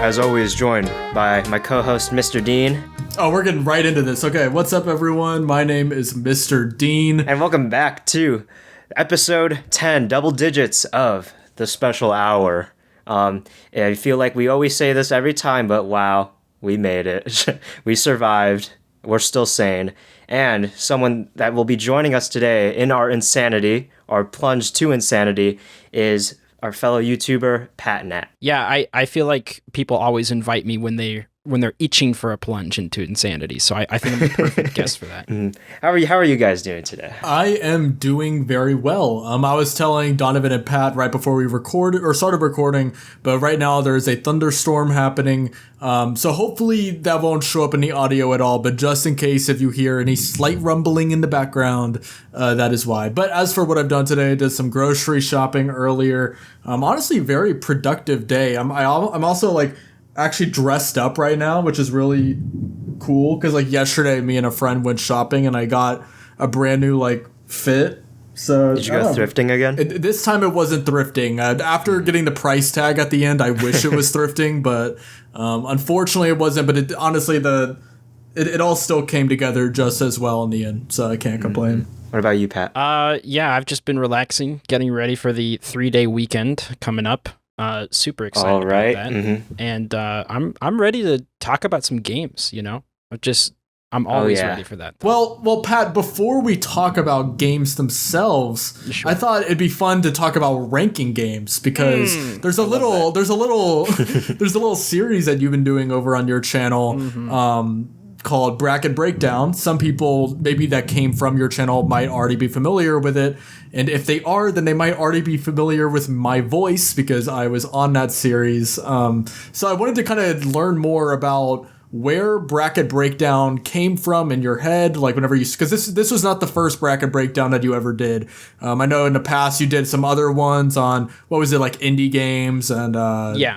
as always, joined by my co-host, MrDean. Oh, we're getting right into this. Okay, what's up, everyone? My name is MrDean. And welcome back to episode 10, double digits of the special hour. I feel like we always say this every time, but wow, we made it. We survived. We're still sane. And someone that will be joining us today in our insanity, our plunge to insanity, is our fellow YouTuber, Pat Nat. Yeah, I feel like people always invite me when they're itching for a plunge into insanity. So I think I'm the perfect guest for that. How are you guys doing today? I am doing very well. I was telling Donovan and Pat right before we started recording, but right now there's a thunderstorm happening. So hopefully that won't show up in the audio at all, but just in case if you hear any slight rumbling in the background, that is why. But as for what I've done today, I did some grocery shopping earlier. Honestly, very productive day. I'm also actually dressed up right now, which is really cool because yesterday me and a friend went shopping and I got a brand new fit. So did you go thrifting again? This time it wasn't thrifting. After getting the price tag at the end, I wish it was thrifting, but unfortunately it wasn't. But honestly, it all still came together just as well in the end, so I can't complain. What about you, Pat? Yeah, I've just been relaxing, getting ready for the 3-day weekend coming up. Super excited about that. Mm-hmm. And I'm ready to talk about some games, I'm always ready for that. Well, Pat, before we talk about games themselves, sure. I thought it'd be fun to talk about ranking games because there's a little series that you've been doing over on your channel. Mm-hmm. Called Bracket Breakdown. Some people maybe that came from your channel might already be familiar with it. And if they are, then they might already be familiar with my voice because I was on that series. So I wanted to kind of learn more about where Bracket Breakdown came from in your head, because this was not the first Bracket Breakdown that you ever did. I know in the past you did some other ones on, indie games and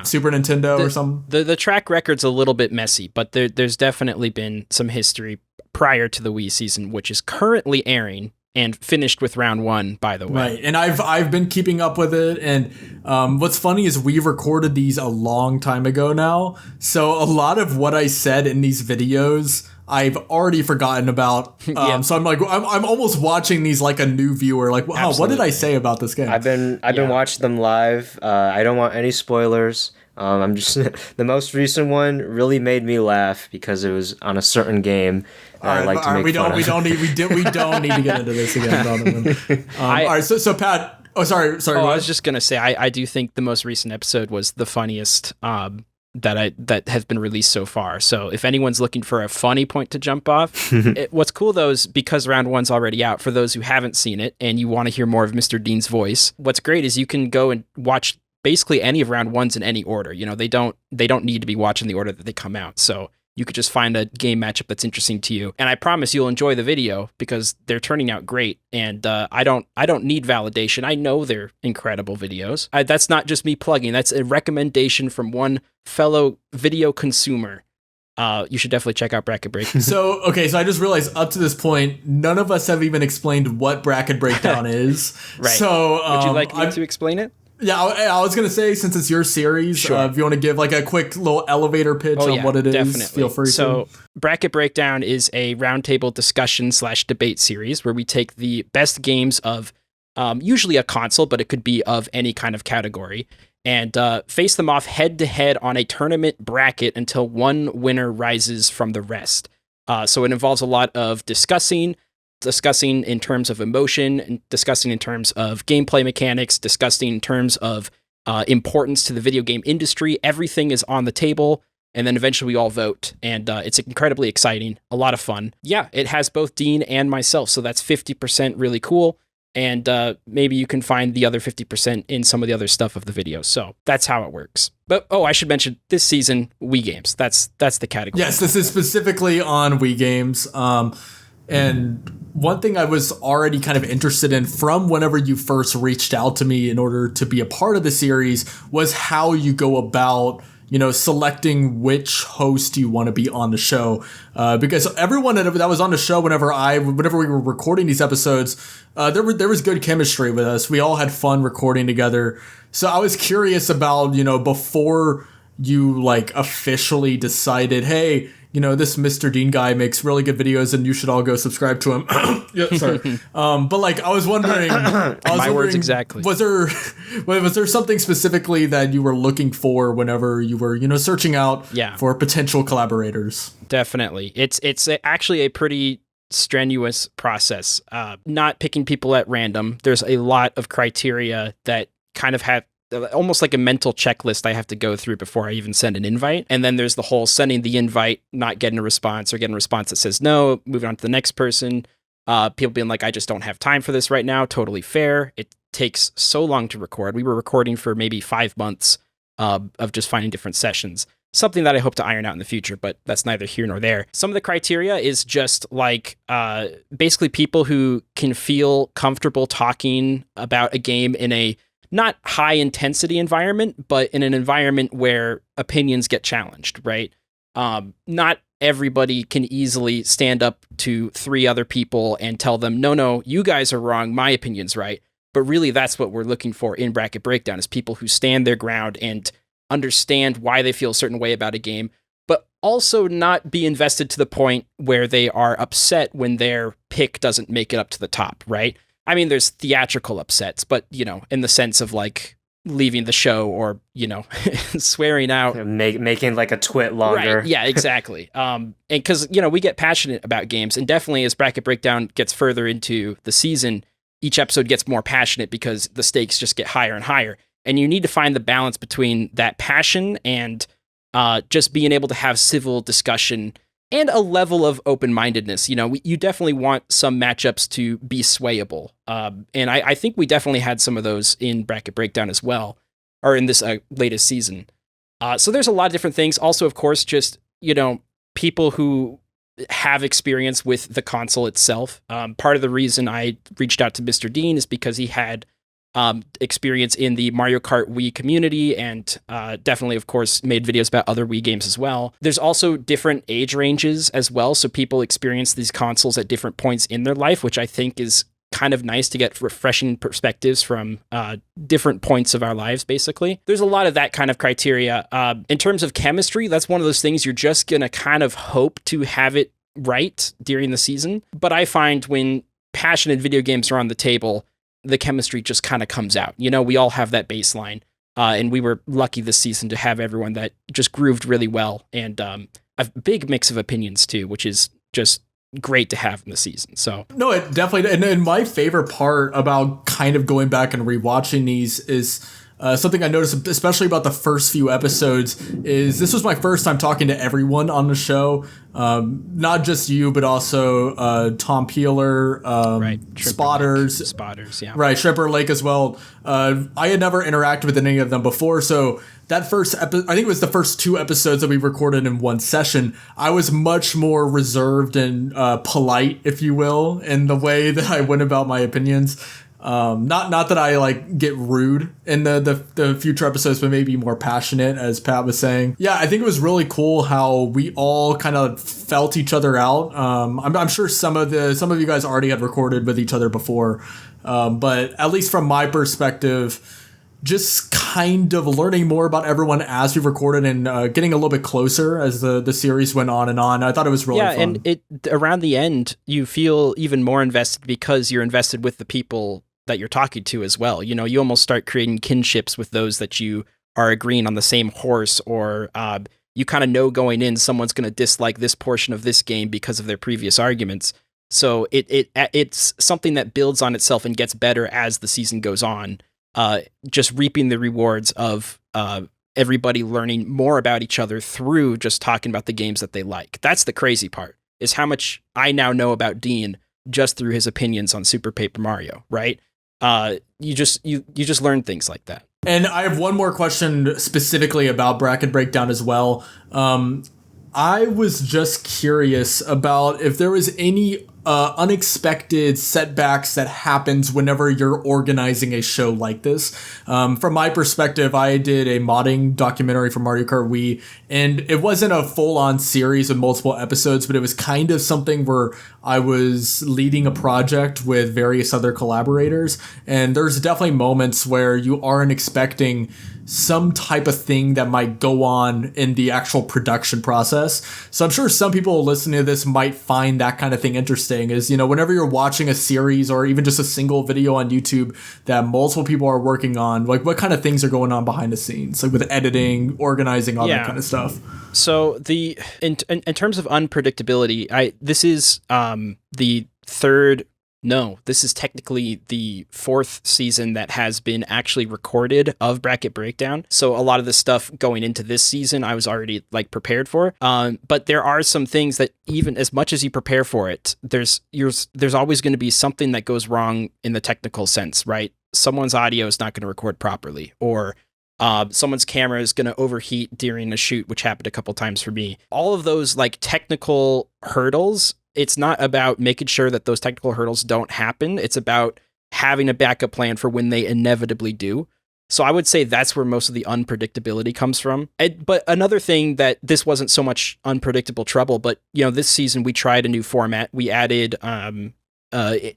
Super Nintendo or something? The track record's a little bit messy, but there's definitely been some history prior to the Wii season, which is currently airing and finished with round 1, by the way. Right, and I've been keeping up with it, and what's funny is we recorded these a long time ago now, so a lot of what I said in these videos I've already forgotten about. So I'm almost watching these like a new viewer, wow, what did I say about this game? I've been watching them live. I don't want any spoilers. I'm just the most recent one really made me laugh because it was on a certain game that I like to make fun of. We don't need to get into this again, Donovan. All right, so Pat. Oh, sorry. I was just gonna say I do think the most recent episode was the funniest that has been released so far. So if anyone's looking for a funny point to jump off, what's cool though is because round 1's already out. For those who haven't seen it and you want to hear more of MrDean's voice, what's great is you can go and watch basically any of round 1s in any order. They don't need to be watching the order that they come out. So you could just find a game matchup that's interesting to you. And I promise you'll enjoy the video because they're turning out great. And I don't need validation. I know they're incredible videos. That's not just me plugging. That's a recommendation from one fellow video consumer. You should definitely check out Bracket Breakdown. So I just realized up to this point, none of us have even explained what Bracket Breakdown is. Right. So would you like me to explain it? Yeah, I was going to say, since it's your series, sure. If you want to give a quick little elevator pitch on what it is, definitely. Feel free to. So Bracket Breakdown is a roundtable discussion/debate series where we take the best games of usually a console, but it could be of any kind of category, and face them off head-to-head on a tournament bracket until one winner rises from the rest. So it involves a lot of discussing in terms of emotion, and discussing in terms of gameplay mechanics, discussing in terms of importance to the video game industry. Everything is on the table, and then eventually we all vote, and it's incredibly exciting, a lot of fun. Yeah, it has both Dean and myself, so that's 50% really cool, and maybe you can find the other 50% in some of the other stuff of the video. So that's how it works. But I should mention this season Wii games. That's the category. Yes, this is specifically on Wii games. And one thing I was already kind of interested in from whenever you first reached out to me in order to be a part of the series was how you go about, selecting which host you want to be on the show. Because everyone that was on the show whenever we were recording these episodes, there was good chemistry with us. We all had fun recording together. So I was curious about, before you like officially decided, hey, you know, this Mr. Dean guy makes really good videos and you should all go subscribe to him. Yeah, sorry. But like, I was wondering, My words exactly. Was there something specifically that you were looking for whenever you were, you know, searching out for potential collaborators? Definitely. It's actually a pretty strenuous process. Not picking people at random. There's a lot of criteria that kind of have almost like a mental checklist I have to go through before I even send an invite. And then there's the whole sending the invite, not getting a response, or getting a response that says no, moving on to the next person. People being like, I just don't have time for this right now. Totally fair. It takes so long to record. We were recording for maybe 5 months of just finding different sessions. Something that I hope to iron out in the future, but that's neither here nor there. Some of the criteria is just like basically people who can feel comfortable talking about a game in a not high intensity environment, but in an environment where opinions get challenged, right? Not everybody can easily stand up to 3 other people and tell them, no, you guys are wrong, my opinion's right. But really that's what we're looking for in Bracket Breakdown, is people who stand their ground and understand why they feel a certain way about a game, but also not be invested to the point where they are upset when their pick doesn't make it up to the top, right? I mean, there's theatrical upsets, but, you know, in the sense of like leaving the show or, you know, swearing out. Making like a twit longer. Right. Yeah, exactly. And because, you know, we get passionate about games, and definitely as Bracket Breakdown gets further into the season, each episode gets more passionate because the stakes just get higher and higher. And you need to find the balance between that passion and just being able to have civil discussion and a level of open-mindedness. You know, you definitely want some matchups to be swayable. And I think we definitely had some of those in Bracket Breakdown as well, or in this latest season. So there's a lot of different things. Also, of course, just, you know, people who have experience with the console itself. Part of the reason I reached out to Mr. Dean is because he had experience in the Mario Kart Wii community, and definitely, of course, made videos about other Wii games as well. There's also different age ranges as well, so people experience these consoles at different points in their life, which I think is kind of nice to get refreshing perspectives from different points of our lives, basically. There's a lot of that kind of criteria. In terms of chemistry, that's one of those things you're just going to kind of hope to have it right during the season. But I find when passionate video games are on the table, the chemistry just kind of comes out. You know, we all have that baseline, and we were lucky this season to have everyone that just grooved really well, and a big mix of opinions too, which is just great to have in the season. So no, it definitely, and my favorite part about kind of going back and rewatching these is something I noticed, especially about the first few episodes, is this was my first time talking to everyone on the show. Not just you, but also Tom Peeler, right. Spotters, yeah. Right, Shripper Lake as well. I had never interacted with any of them before, so that first episode, I think it was the first 2 episodes that we recorded in one session, I was much more reserved and polite, if you will, in the way that I went about my opinions. Not that I like get rude in the future episodes, but maybe more passionate, as Pat was saying. Yeah, I think it was really cool how we all kind of felt each other out. I'm sure some of you guys already had recorded with each other before, but at least from my perspective, just kind of learning more about everyone as we recorded and getting a little bit closer as the series went on and on. I thought it was really fun. And it around the end, you feel even more invested because you're invested with the people that you're talking to as well. You know, you almost start creating kinships with those that you are agreeing on the same horse, or you kind of know going in someone's going to dislike this portion of this game because of their previous arguments. So it's something that builds on itself and gets better as the season goes on. Just reaping the rewards of everybody learning more about each other through just talking about the games that they like. That's the crazy part, is how much I now know about Dean just through his opinions on Super Paper Mario, right? You just learn things like that. And I have one more question specifically about Bracket Breakdown as well. I was just curious about if there was any unexpected setbacks that happens whenever you're organizing a show like this. From my perspective, I did a modding documentary for Mario Kart Wii, and it wasn't a full-on series of multiple episodes, but it was kind of something where I was leading a project with various other collaborators, and there's definitely moments where you aren't expecting some type of thing that might go on in the actual production process. So I'm sure some people listening to this might find that kind of thing interesting, is, whenever you're watching a series or even just a single video on YouTube that multiple people are working on, like what kind of things are going on behind the scenes, like with editing, organizing, all that kind of stuff. So in terms of unpredictability, this is this is technically the 4th season that has been actually recorded of Bracket Breakdown. So a lot of the stuff going into this season, I was already prepared for. But there are some things that even as much as you prepare for it, there's always going to be something that goes wrong in the technical sense, right? Someone's audio is not going to record properly, or someone's camera is going to overheat during a shoot, which happened a couple times for me. All of those technical hurdles, it's not about making sure that those technical hurdles don't happen. It's about having a backup plan for when they inevitably do. So I would say that's where most of the unpredictability comes from. But another thing that this wasn't so much unpredictable trouble, but this season we tried a new format. We added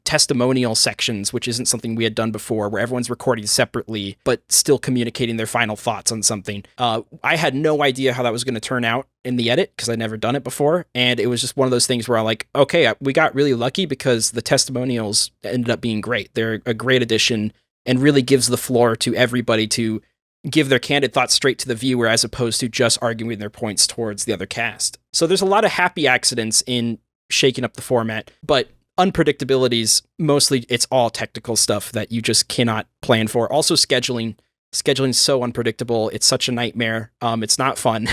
testimonial sections, which isn't something we had done before, where everyone's recording separately but still communicating their final thoughts on something. I had no idea how that was going to turn out in the edit because I'd never done it before, and it was just one of those things where I'm like, okay, we got really lucky because the testimonials ended up being great. They're a great addition and really gives the floor to everybody to give their candid thoughts straight to the viewer as opposed to just arguing their points towards the other cast. So there's a lot of happy accidents in shaking up the format, but unpredictabilities, mostly it's all technical stuff that you just cannot plan for. Also scheduling is so unpredictable. It's such a nightmare. It's not fun.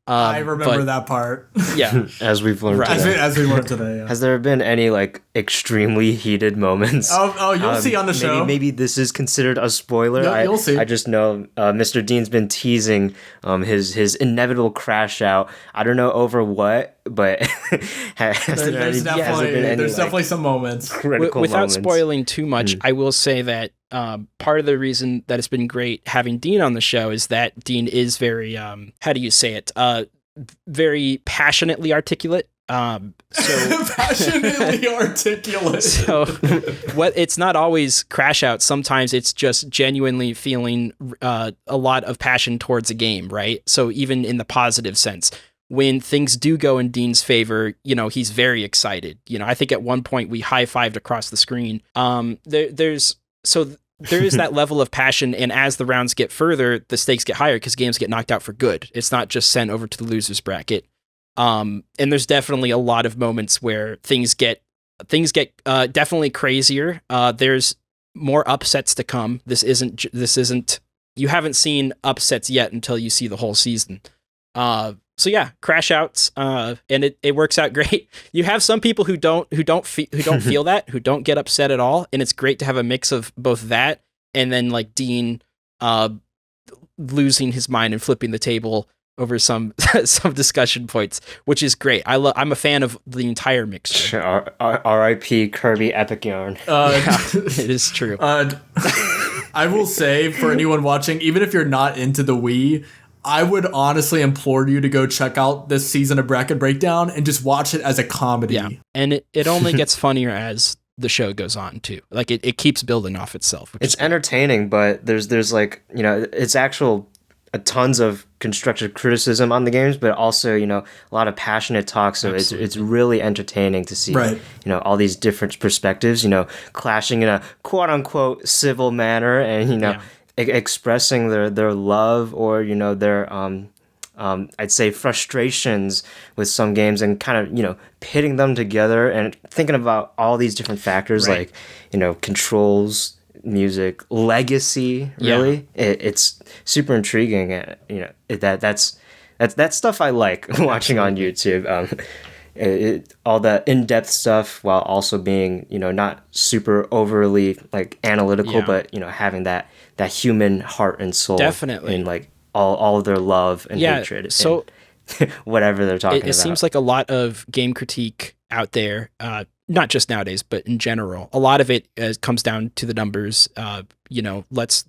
I remember that part. Yeah. As we've learned today. As we learned today, yeah. Has there been any extremely heated moments? Oh, you'll see on the show. Maybe this is considered a spoiler. Yeah, you'll see. I just know Mr. Dean's been teasing his inevitable crash out. I don't know over what, but there's definitely some moments. Critical Without moments. Spoiling too much, I will say that part of the reason that it's been great having Dean on the show is that Dean is very, how do you say it? Very passionately articulate. Passionately articulate. So it's not always crash out. Sometimes it's just genuinely feeling a lot of passion towards a game, right? So even in the positive sense, when things do go in Dean's favor, he's very excited. I think at one point we high-fived across the screen. There is that level of passion, and as the rounds get further, the stakes get higher because games get knocked out for good. It's not just sent over to the losers bracket. And there's definitely a lot of moments where things get definitely crazier. There's more upsets to come. This isn't. You haven't seen upsets yet until you see the whole season. So yeah, crash outs, and it works out great. You have some people who don't feel that, who don't get upset at all, and it's great to have a mix of both that and then Dean losing his mind and flipping the table over some discussion points, which is great. I'm a fan of the entire mixture. R.I.P. Kirby Epic Yarn. It is true. I will say for anyone watching, even if you're not into the Wii, I would honestly implore you to go check out this season of Bracket Breakdown and just watch it as a comedy. Yeah, and it only gets funnier as the show goes on too. It keeps building off itself. It's entertaining, but there's it's tons of constructive criticism on the games, but also a lot of passionate talk. So it's really entertaining to see all these different perspectives clashing in a quote unquote civil manner, and expressing their love or their I'd say frustrations with some games, and kind of pitting them together and thinking about all these different factors like controls, music, legacy. Really, it's super intriguing, and that's stuff I like watching on YouTube. All the in-depth stuff while also being not super overly analytical, but having that human heart and soul, definitely, in all of their love and hatred, so and whatever they're talking about. It seems like a lot of game critique out there, not just nowadays, but in general, a lot of it comes down to the numbers. Let's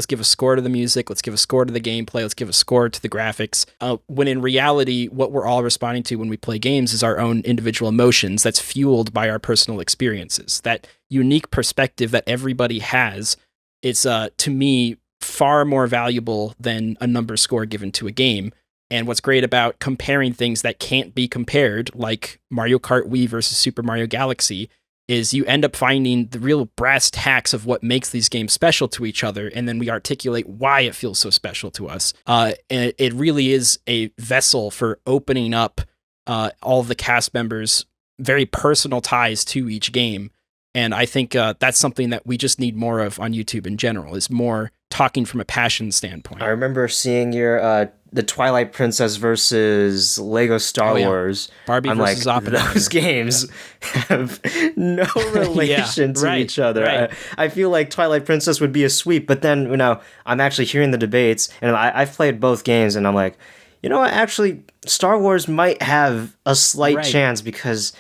give a score to the music, let's give a score to the gameplay, let's give a score to the graphics. When in reality, what we're all responding to when we play games is our own individual emotions that's fueled by our personal experiences. That unique perspective that everybody has, it's to me far more valuable than a number score given to a game. And what's great about comparing things that can't be compared, like Mario Kart Wii versus Super Mario Galaxy, is you end up finding the real brass tacks of what makes these games special to each other, and then we articulate why it feels so special to us. And it really is a vessel for opening up all of the cast members' very personal ties to each game. And I think that's something that we just need more of on YouTube in general, is more talking from a passion standpoint. I remember seeing your the Twilight Princess versus Lego Star Wars. Barbie versus Oppenheimer. Those games have no relation to each other. Right. I feel like Twilight Princess would be a sweep, but then, I'm actually hearing the debates, and I've played both games, and I'm like, you know what, actually, Star Wars might have a slight chance, because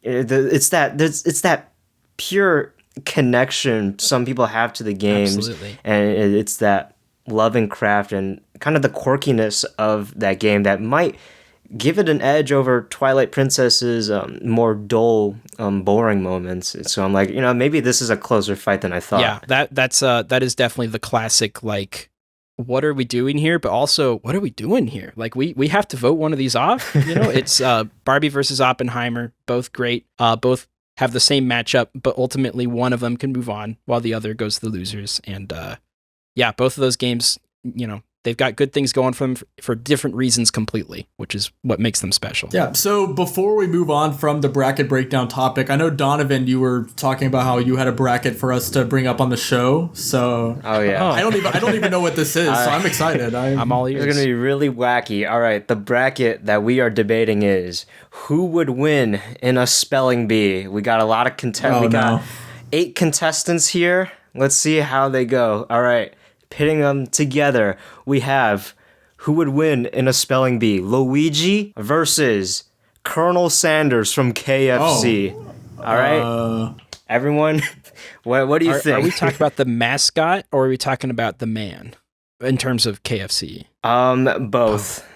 it's that pure connection some people have to the games. Absolutely. And it's that love and craft and kind of the quirkiness of that game that might give it an edge over Twilight Princess's more dull, boring moments. So I'm like, maybe this is a closer fight than I thought. Yeah, that is definitely the classic, like, what are we doing here? But also, what are we doing here? Like, we have to vote one of these off. It's Barbie versus Oppenheimer, both great, both have the same matchup, but ultimately one of them can move on while the other goes to the losers. And both of those games, they've got good things going for them for different reasons completely, which is what makes them special. Yeah. So before we move on from the bracket breakdown topic, I know, Donovan, you were talking about how you had a bracket for us to bring up on the show. So I don't even know what this is. So I'm excited. I'm all ears. It's going to be really wacky. All right. The bracket that we are debating is who would win in a spelling bee. We got a lot of We got 8 contestants here. Let's see how they go. All right. Pitting them together, we have who would win in a spelling bee: Luigi versus Colonel Sanders from KFC. All right, everyone, what do you think? Are we talking about the mascot, or are we talking about the man in terms of KFC? Both.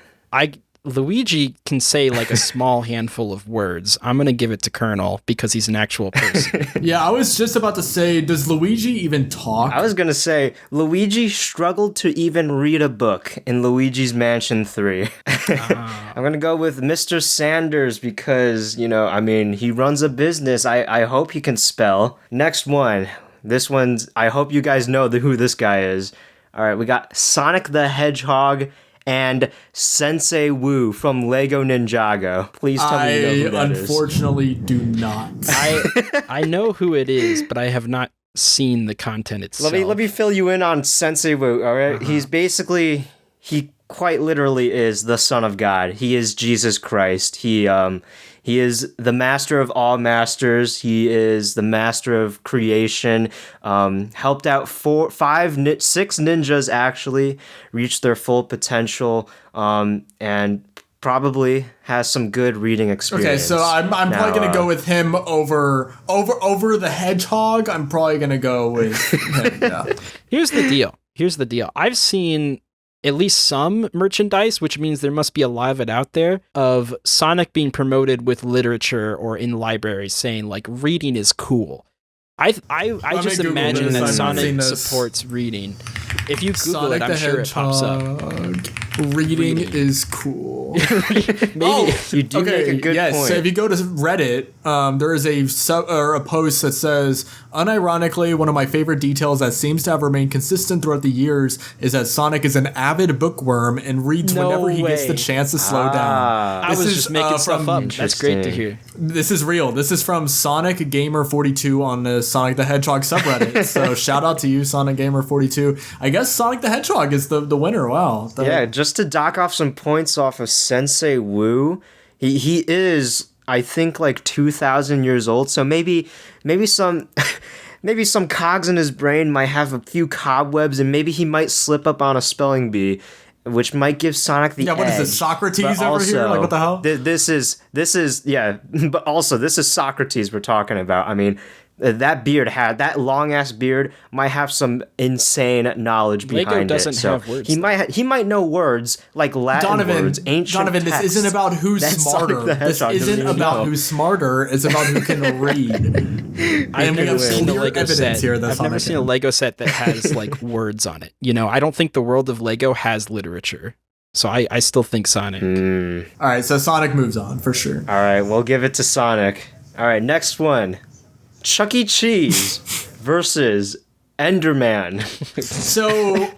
Luigi can say like a small handful of words. I'm going to give it to Colonel because he's an actual person. Yeah, I was just about to say, does Luigi even talk? I was going to say, Luigi struggled to even read a book in Luigi's Mansion 3. I'm going to go with Mr. Sanders because, he runs a business. I hope he can spell. Next one. This one's, I hope you guys know who this guy is. All right, we got Sonic the Hedgehog and Sensei Wu from Lego Ninjago. Please tell me you know who that is. I unfortunately do not. I know who it is, but I have not seen the content itself. Let me fill you in on Sensei Wu, all right? He's basically, he quite literally is the Son of God. He is Jesus Christ. He is the master of all masters. He is the master of creation. Helped out 6 ninjas actually reach their full potential, and probably has some good reading experience. Okay, so I'm probably gonna go with him over the hedgehog. I'm probably gonna go with him. Yeah. Here's the deal. I've seen at least some merchandise, which means there must be a lot of it out there, of Sonic being promoted with literature or in libraries saying, like, reading is cool. I just imagine that Sonic supports reading. If you Google Sonic it, I'm sure it pops up. Reading is cool. Maybe you do make a good point. So if you go to Reddit, there is a post that says, unironically, one of my favorite details that seems to have remained consistent throughout the years is that Sonic is an avid bookworm and reads whenever he gets the chance to slow down. I was just making stuff up. That's great to hear. This is real. This is from Sonic Gamer42 on the Sonic the Hedgehog subreddit. So shout out to you, Sonic Gamer42. I guess Sonic the Hedgehog is the winner. Wow. Yeah, just to dock off some points off of Sensei Wu, he is, I think, like 2,000 years old. So maybe some maybe some cogs in his brain might have a few cobwebs, and maybe he might slip up on a spelling bee, which might give Sonic the edge. What is this, Socrates over here? Like, what the hell? This is but also this is Socrates we're talking about. I mean, that long ass beard might have some insane knowledge behind Lego it. doesn't So have words. he might know words like Latin words, ancient Donovan, text. this isn't about who's That's smarter. like the This hedgehog doesn't isn't even about know. who's smarter. It's about who can read. I've never seen a clear Lego evidence set. here that I've never Sonic seen a can. Lego set that has like words on it. You know, I don't think the world of Lego has literature. So I still think Sonic. All right, so Sonic moves on for sure. All right, we'll give it to Sonic. All right, next one. Chuck E. Cheese versus Enderman. So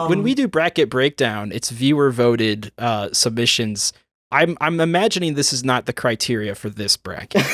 when we do bracket breakdown, it's viewer voted submissions. I'm imagining this is not the criteria for this bracket.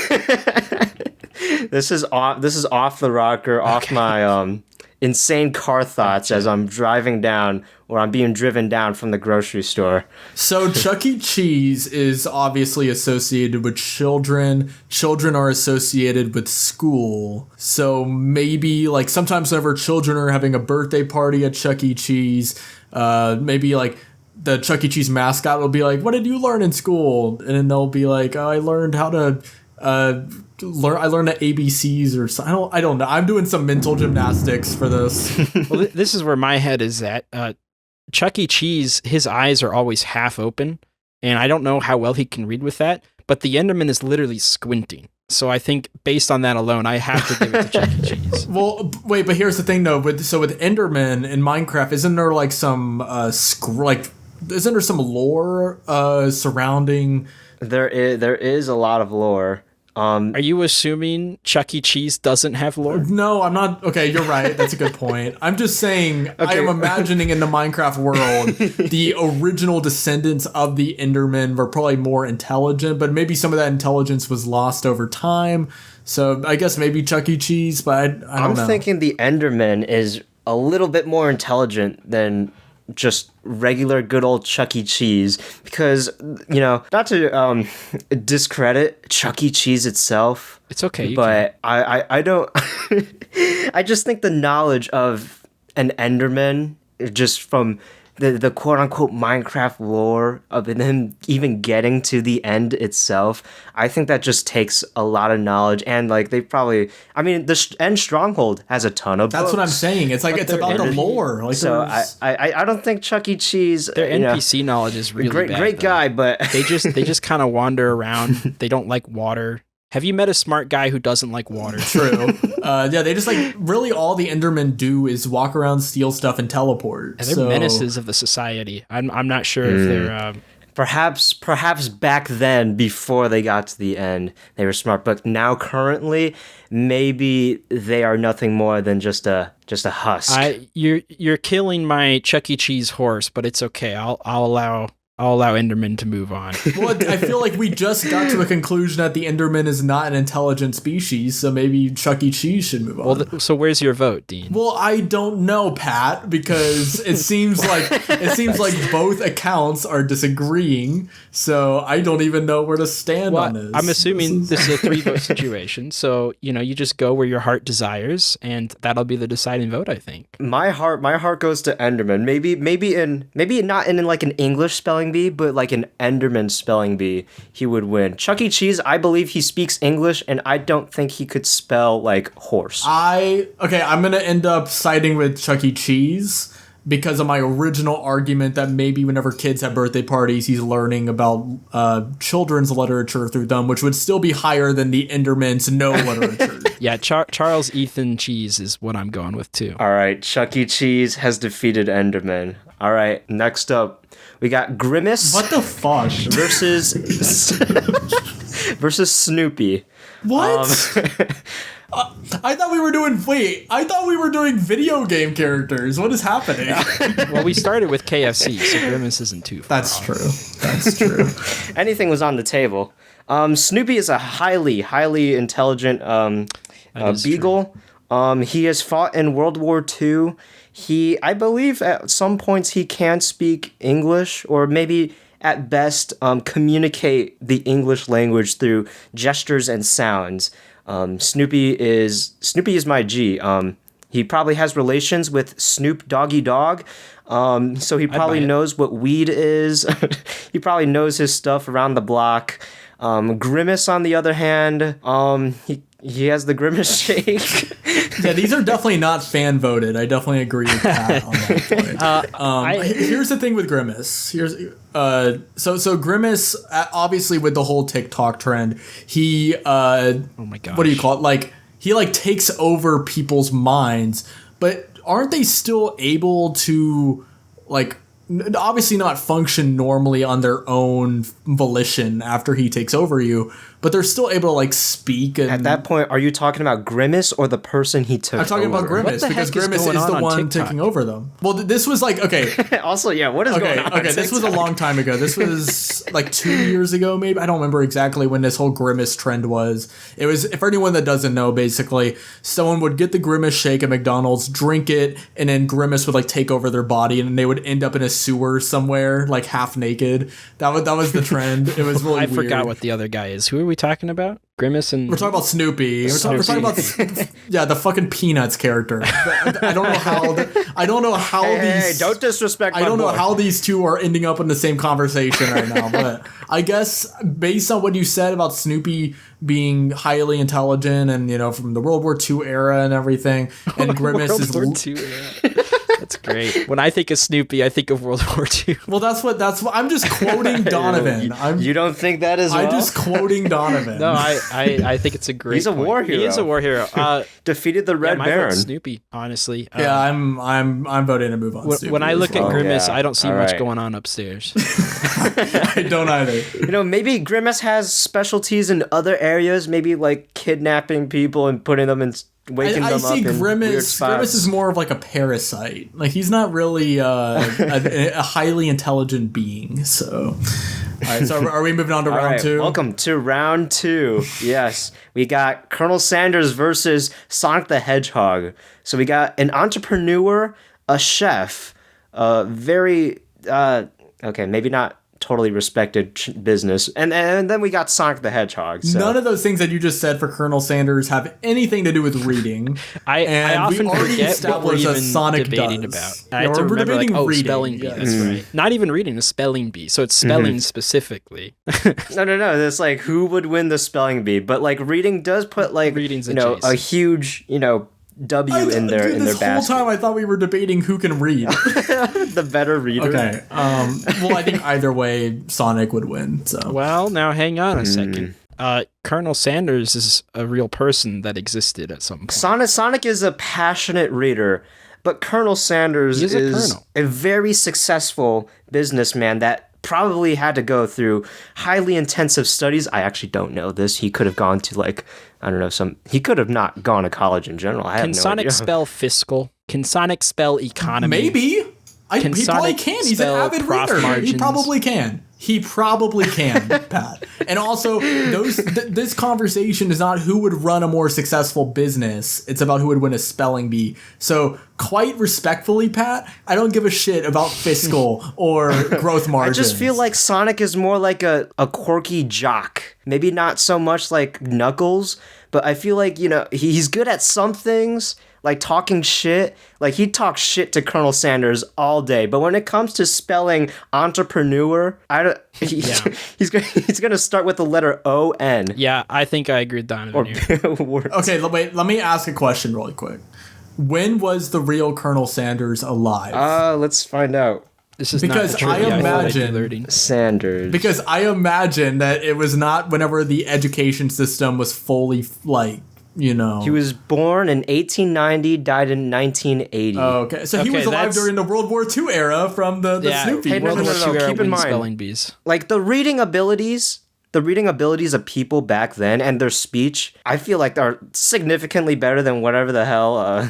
This is off the rocker, off my insane car thoughts as I'm driving down or I'm being driven down from the grocery store. So Chuck E. Cheese is obviously associated with children. Children are associated with school. So maybe like sometimes whenever children are having a birthday party at Chuck E. Cheese, maybe like the Chuck E. Cheese mascot will be like, "What did you learn in school?" And then they'll be like, "Oh, I learned how to I learned the ABCs or so. I don't know. I'm doing some mental gymnastics for this." Well, this is where my head is at. Chuck E. Cheese, his eyes are always half open, and I don't know how well he can read with that, but the Enderman is literally squinting. So I think based on that alone, I have to give it to Chuck E. Cheese. Well, wait, but here's the thing though. With Enderman in Minecraft, isn't there like some isn't there some lore surrounding? There is a lot of lore. Are you assuming Chuck E. Cheese doesn't have lore? No, I'm not. Okay, you're right. That's a good point. I'm just saying, I am imagining in the Minecraft world, the original descendants of the Endermen were probably more intelligent, but maybe some of that intelligence was lost over time. So I guess maybe Chuck E. Cheese, but I don't know. I'm thinking the Enderman is a little bit more intelligent than just regular good old Chuck E. Cheese, because, you know, not to discredit Chuck E. Cheese itself, It's okay, but I don't I just think the knowledge of an Enderman just from the quote unquote Minecraft lore of him even getting to the end itself, I think that just takes a lot of knowledge. And like they probably, I mean, the End Stronghold has a ton of That's books, what I'm saying. It's like it's about the lore. Like so I don't think Chuck E. Cheese, Their NPC knowledge is really great bad, great though. guy, but They just kind of wander around. They don't like water. Have you met a smart guy who doesn't like water? True. Yeah, they just like really all the Endermen do is walk around, steal stuff, and teleport. And they're menaces of the society. I'm not sure if they're. Perhaps back then, before they got to the end, they were smart. But now, currently, maybe they are nothing more than just a husk. You're killing my Chuck E. Cheese horse, but it's okay. I'll allow Enderman to move on. Well, I feel like we just got to a conclusion that the Enderman is not an intelligent species, so maybe Chuck E. Cheese should move on. Well, so where's your vote, Dean? Well, I don't know, Pat, because it seems like both accounts are disagreeing. So I don't even know where to stand on this. I'm assuming this is a 3-vote situation, so you just go where your heart desires, and that'll be the deciding vote, I think. My heart goes to Enderman. Maybe not in like an English spelling bee, but like an Enderman spelling bee, he would win. Chuck E. Cheese, I believe he speaks English, and I don't think he could spell like horse. I'm gonna end up siding with Chuck E. Cheese because of my original argument that maybe whenever kids have birthday parties, he's learning about children's literature through them, which would still be higher than the Enderman's no literature. Yeah, Charles Ethan Cheese is what I'm going with too. All right, Chuck E. Cheese has defeated Enderman. All right, next up, we got Grimace. What the fuck? versus Snoopy. What? I thought we were doing video game characters. What is happening? Well, we started with KFC, so Grimace isn't too far That's off. true. That's true. Anything was on the table. Snoopy is a highly intelligent beagle. He has fought in World War II. I believe at some points he can speak English, or maybe at best communicate the English language through gestures and sounds. Snoopy is my G. He probably has relations with Snoop Doggy Dogg. So he probably knows what weed is. He probably knows his stuff around the block. Grimace, on the other hand, he has the Grimace shake. Yeah, these are definitely not fan voted. I definitely agree with Pat on that point. Here's the thing with Grimace. So Grimace, obviously with the whole TikTok trend, he oh my god, what do you call it? Like he like takes over people's minds, but aren't they still able to like obviously not function normally on their own volition after he takes over you, but they're still able to like speak. And at that point, are you talking about Grimace or the person he took? I'm talking about Grimace because Grimace is the one taking over them. Well, this was like Also, yeah, what is going on? Okay, this was a long time ago. This was like 2 years ago, maybe. I don't remember exactly when this whole Grimace trend was. It was, for anyone that doesn't know, basically, someone would get the Grimace shake at McDonald's, drink it, and then Grimace would like take over their body, and they would end up in a sewer somewhere, like half naked. That was the trend. It was really I weird. forgot what the other guy is. Who are we talking about? Grimace and... We're talking about Snoopy. We're talking about the fucking Peanuts character. I don't know how Hey, these... don't disrespect my I don't know boy. how these two are ending up in the same conversation right now, but I guess based on what you said about Snoopy being highly intelligent and, you know, from the World War II era and everything, and Grimace World is... War II era. That's great. When I think of Snoopy, I think of World War II. Well, that's what I'm just quoting Donovan. You don't think that as well? I'm just quoting Donovan. No, I think it's a great He's a point. war hero. He is a war hero. Defeated the Red my Baron. vote's Snoopy, honestly. Yeah, I'm voting to move on. Snoopy When I as look well. at Grimace, yeah. I don't see All much right. going on upstairs. I don't either. You know, maybe Grimace has specialties in other areas, maybe like kidnapping people and putting them in, waking I them see up in weird Grimace. spots. Grimace is more of like a parasite. Like he's not really a highly intelligent being. So, all right. So are we moving on to All round right, two? welcome to round two. Yes, we got Colonel Sanders versus Sonic the Hedgehog. So we got an entrepreneur, a chef, very okay, maybe not totally respected business, and then we got Sonic the Hedgehog. So. None of those things that you just said for Colonel Sanders have anything to do with reading. I often we already forget what we're established that even Sonic debating does. about. Yeah, I have to we're remember, like, debating reading, spelling bee. yes. That's right. Not even reading, a spelling bee. So it's spelling specifically. No. It's like who would win the spelling bee, but like reading does put like Reading's a a chase. huge W in their This whole basket. time I thought we were debating who can read. The better reader. Okay. Well, I think either way, Sonic would win. So. Well, now hang on a second. Colonel Sanders is a real person that existed at some point. Sonic is a passionate reader, but Colonel Sanders He is a colonel. a very successful businessman that probably had to go through highly intensive studies. I actually don't know this. He could have gone to he could have not gone to college in general. I have Can no Sonic idea. spell fiscal? Can Sonic spell economy? Maybe. He probably Sonic can. He's an spell avid prof reader. He margins? probably can. He probably can, Pat. And also, this conversation is not who would run a more successful business. It's about who would win a spelling bee. So, quite respectfully, Pat, I don't give a shit about fiscal or growth I margins. just feel like Sonic is more like a quirky jock. Maybe not so much like Knuckles, but I feel like, he's good at some things, like talking shit. Like, he talks shit to Colonel Sanders all day. But when it comes to spelling entrepreneur, he's going to start with the letter O-N. Yeah, I think I agree with Donovan here. Words. Okay, wait, let me ask a question really quick. When was the real Colonel Sanders alive? Let's find out. This is Because not trivia. I feel like imagine- alerting. Sanders. Because I imagine that it was not whenever the education system was fully, He was born in 1890, died in 1980. Okay, so he Okay, was alive that's- during the World War II era from the Snoopy. Hey, no, World War no, II era keep in wins mind. spelling bees. Like the reading abilities of people back then and their speech, I feel like are significantly better than whatever the hell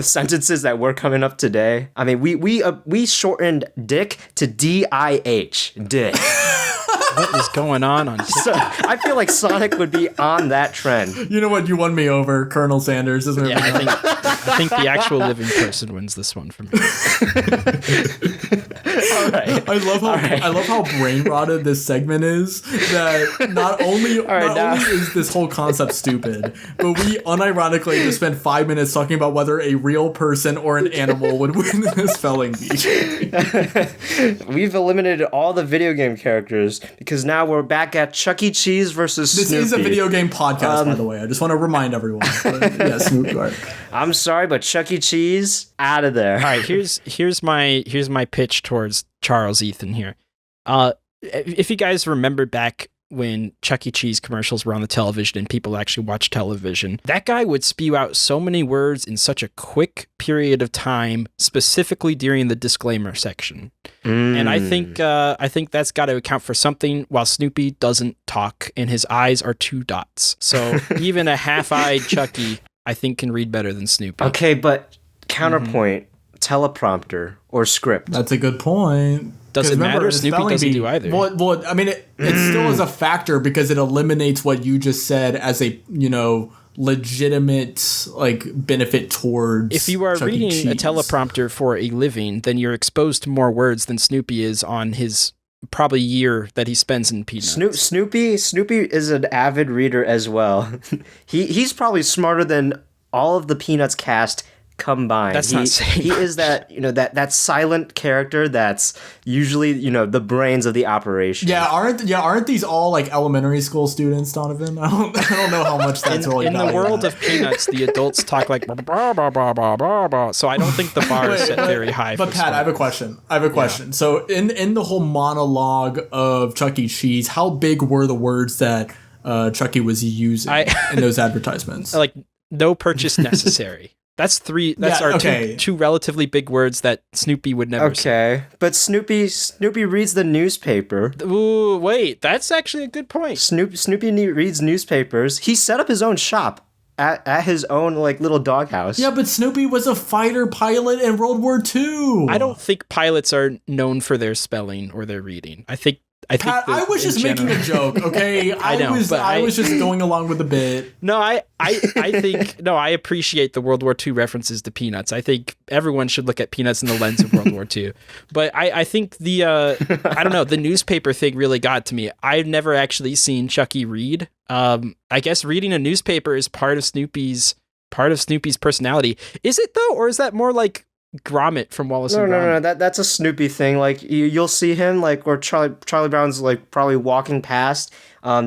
sentences that we're coming up today. I mean, we shortened dick to D-I-H, dick. What is going on TikTok? So I feel like Sonic would be on that trend. You know what? You won me over, Colonel Sanders. Isn't it? Yeah, I think the actual living person wins this one for me. right. I love how brain rotted this segment is. That not only is this whole concept stupid, but we unironically just spent 5 minutes talking about whether a real person or an animal would win in a spelling bee. We've eliminated all the video game characters because now we're back at Chuck E. Cheese versus Snoopy. This is a video game podcast, by the way. I just want to remind everyone. But, yeah, Snoopy. I'm sorry, but Chuck E. Cheese, out of there. All right, here's my pitch towards Charles Ethan here. If you guys remember back when Chuck E. Cheese commercials were on the television and people actually watched television, that guy would spew out so many words in such a quick period of time, specifically during the disclaimer section. And I think that's got to account for something. While Snoopy doesn't talk and his eyes are 2 dots, so even a half-eyed Chucky, I think, can read better than Snoopy. Okay, but counterpoint, teleprompter or script. That's a good point. Does it matter? Snoopy doesn't do either. Well, I mean, it still is a factor because it eliminates what you just said as a, legitimate, benefit towards If you are Chuck E. reading Cheese. a teleprompter for a living, then you're exposed to more words than Snoopy is on his probably year that he spends in Peanuts. Snoopy is an avid reader as well. He's probably smarter than all of the Peanuts cast combined. That's not saying he is that that silent character that's usually the brains of the operation. Aren't these all elementary school students, Donovan? I don't know how much that's really in the world of Peanuts. The adults talk like blah, blah, blah, blah, blah, blah, blah. So I don't think the bar is set very high. But Pat, I have a question. Yeah. So in the whole monologue of Chuck E. Cheese, how big were the words that Chucky was using in those advertisements? No purchase necessary. That's 3. That's two relatively big words that Snoopy would never say. Okay, but Snoopy reads the newspaper. Ooh, wait, that's actually a good point. Snoopy reads newspapers. He set up his own shop at his own little doghouse. Yeah, but Snoopy was a fighter pilot in World War II. I don't think pilots are known for their spelling or their reading. Pat, I was just making a joke, okay? I was just going along with the bit. No, I appreciate the World War II references to Peanuts. I think everyone should look at Peanuts in the lens of World War II. But I think the newspaper thing really got to me. I've never actually seen Chucky read. I guess reading a newspaper is part of Snoopy's personality. Is it though, or is that more like Gromit from Wallace and Gromit? No. That's a Snoopy thing. You'll see him where Charlie Brown's probably walking past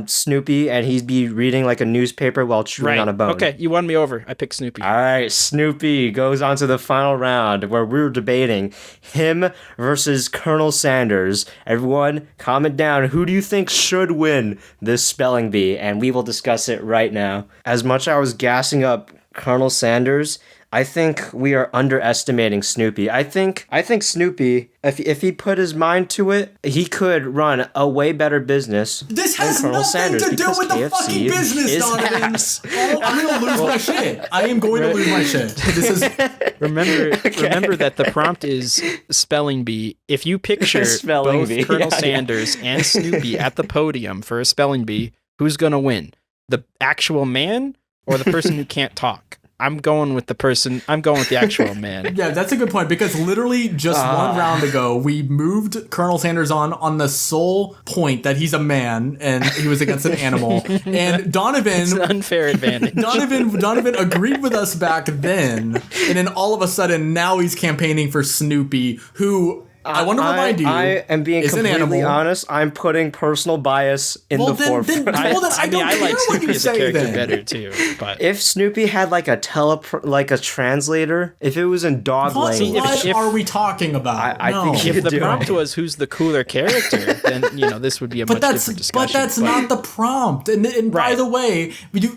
Snoopy, and he'd be reading a newspaper while chewing on a bone. Okay, you won me over. I picked Snoopy. All right, Snoopy goes on to the final round where we're debating him versus Colonel Sanders. Everyone, comment down. Who do you think should win this spelling bee? And we will discuss it right now. As much as I was gassing up Colonel Sanders, I think we are underestimating Snoopy. I think Snoopy, if he put his mind to it, he could run a way better business. This has nothing to do with the fucking business, Donovan. I'm going to lose my shit. I am going to lose my shit. Remember that the prompt is spelling bee. If you picture both Colonel Sanders and Snoopy at the podium for a spelling bee, who's going to win? The actual man or the person who can't talk? I'm going with the actual man. Yeah, that's a good point, because literally just one round ago, we moved Colonel Sanders on the sole point that he's a man and he was against an animal. And Donovan... It's an unfair advantage. Donovan agreed with us back then, and then all of a sudden, now he's campaigning for Snoopy, who... I want to remind you, I am being completely honest. I'm putting personal bias in the forefront. I like Snoopy as a character better too. But if Snoopy had a translator, if it was in dog language, what are we talking about? I think if the prompt was who's the cooler character, then this would be a much different discussion. But that's not the prompt. And by the way,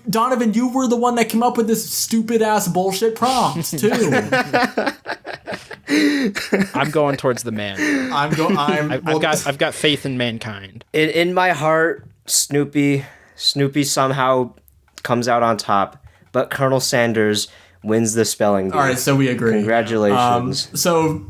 Donovan, you were the one that came up with this stupid ass bullshit prompt too. I'm going towards the man. I've got faith in mankind. In my heart, Snoopy somehow comes out on top, but Colonel Sanders wins the spelling bee. All right, so we agree. Congratulations. So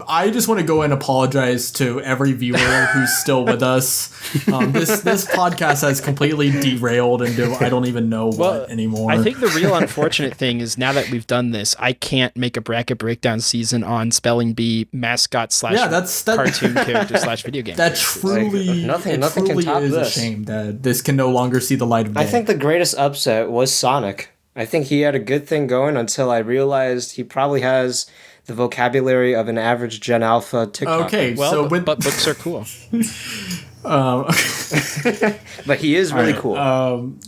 I just want to go and apologize to every viewer who's still with us. This podcast has completely derailed into I don't even know what anymore. I think the real unfortunate thing is now that we've done this, I can't make a bracket breakdown season on spelling bee mascot / cartoon character / video game. That truly, nothing truly can top is this. a shame that this can no longer see the light of day. I think the greatest upset was Sonic. I think he had a good thing going until I realized he probably has the vocabulary of an average Gen Alpha TikToker. Okay, well, but books are cool. But he is really cool.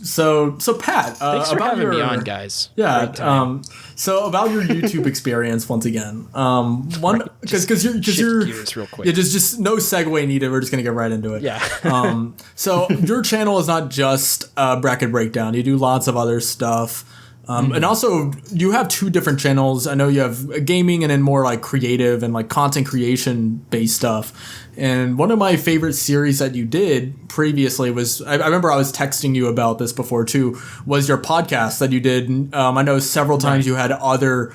So Pat, thanks for about having your, me on, guys. Yeah. So about your YouTube experience once again. Because you're gears real quick. Yeah, just no segue needed. We're just gonna get right into it. Yeah. So your channel is not just bracket breakdown. You do lots of other stuff. And also, you have 2 different channels. I know you have gaming and then more like creative and like content creation based stuff. And one of my favorite series that you did previously was, I remember I was texting you about this before too, was your podcast that you did. I know several times you had other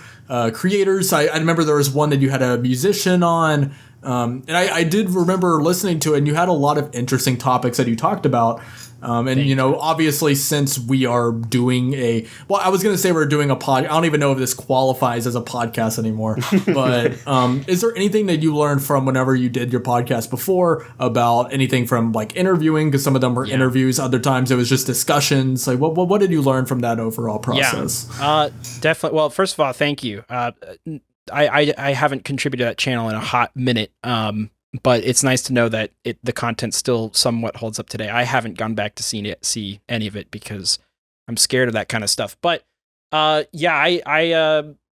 creators. I remember there was one that you had a musician on. And I did remember listening to it, and you had a lot of interesting topics that you talked about. And, obviously, since we are doing I was going to say we're doing a pod. I don't even know if this qualifies as a podcast anymore. But is there anything that you learned from whenever you did your podcast before about anything from like interviewing? Because some of them were interviews. Other times it was just discussions. Like what did you learn from that overall process? Yeah, definitely. Well, first of all, thank you. I haven't contributed to that channel in a hot minute. But it's nice to know that the content still somewhat holds up today. I haven't gone back to see any of it because I'm scared of that kind of stuff. But I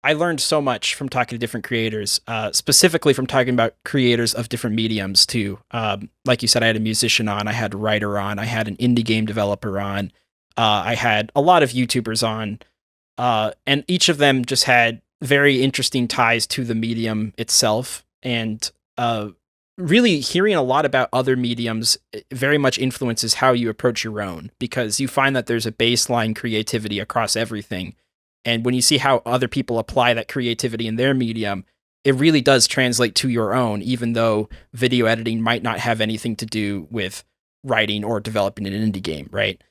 learned so much from talking to different creators, specifically from talking about creators of different mediums too. Like you said, I had a musician on, I had a writer on, I had an indie game developer on, I had a lot of YouTubers on, and each of them just had very interesting ties to the medium itself. And really hearing a lot about other mediums very much influences how you approach your own, because you find that there's a baseline creativity across everything. And when you see how other people apply that creativity in their medium, it really does translate to your own, even though video editing might not have anything to do with writing or developing an indie game, right?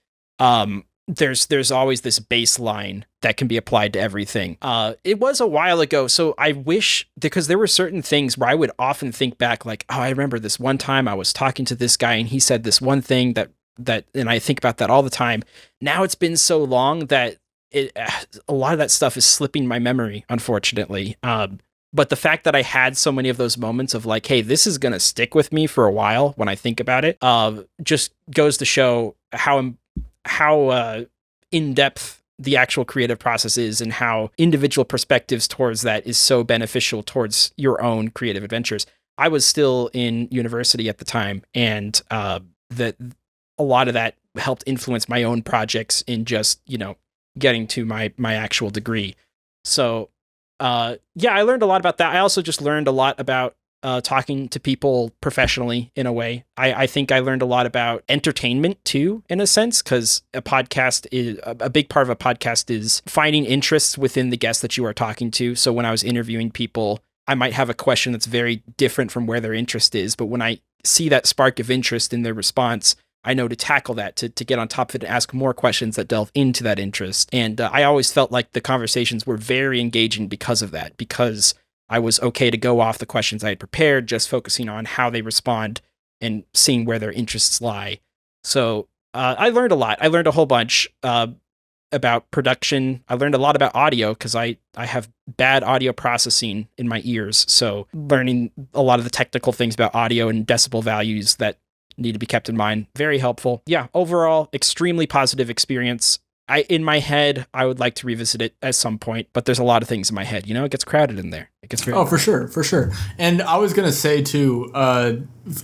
There's always this baseline that can be applied to everything. It was a while ago, so I wish, because there were certain things where I would often think back like, oh, I remember this one time I was talking to this guy and he said this one thing that, and I think about that all the time. Now it's been so long that a lot of that stuff is slipping my memory, unfortunately. But the fact that I had so many of those moments of like, hey, this is going to stick with me for a while when I think about it, just goes to show how in-depth the actual creative process is and how individual perspectives towards that is so beneficial towards your own creative adventures. I was still in university at the time, and that a lot of that helped influence my own projects in just, getting to my actual degree. So, I learned a lot about that. I also just learned a lot about talking to people professionally in a way. I think I learned a lot about entertainment too, in a sense, because a podcast is a big part of a podcast is finding interests within the guests that you are talking to. So when I was interviewing people, I might have a question that's very different from where their interest is. But when I see that spark of interest in their response, I know to tackle that, to get on top of it and ask more questions that delve into that interest. And I always felt like the conversations were very engaging because of that, because I was okay to go off the questions I had prepared, just focusing on how they respond and seeing where their interests lie. So I learned a lot. I learned a whole bunch about production. I learned a lot about audio because I have bad audio processing in my ears. So learning a lot of the technical things about audio and decibel values that need to be kept in mind. Very helpful. Yeah, overall, extremely positive experience. In my head, I would like to revisit it at some point, but there's a lot of things in my head. It gets crowded in there. It gets very for sure. And I was gonna say too,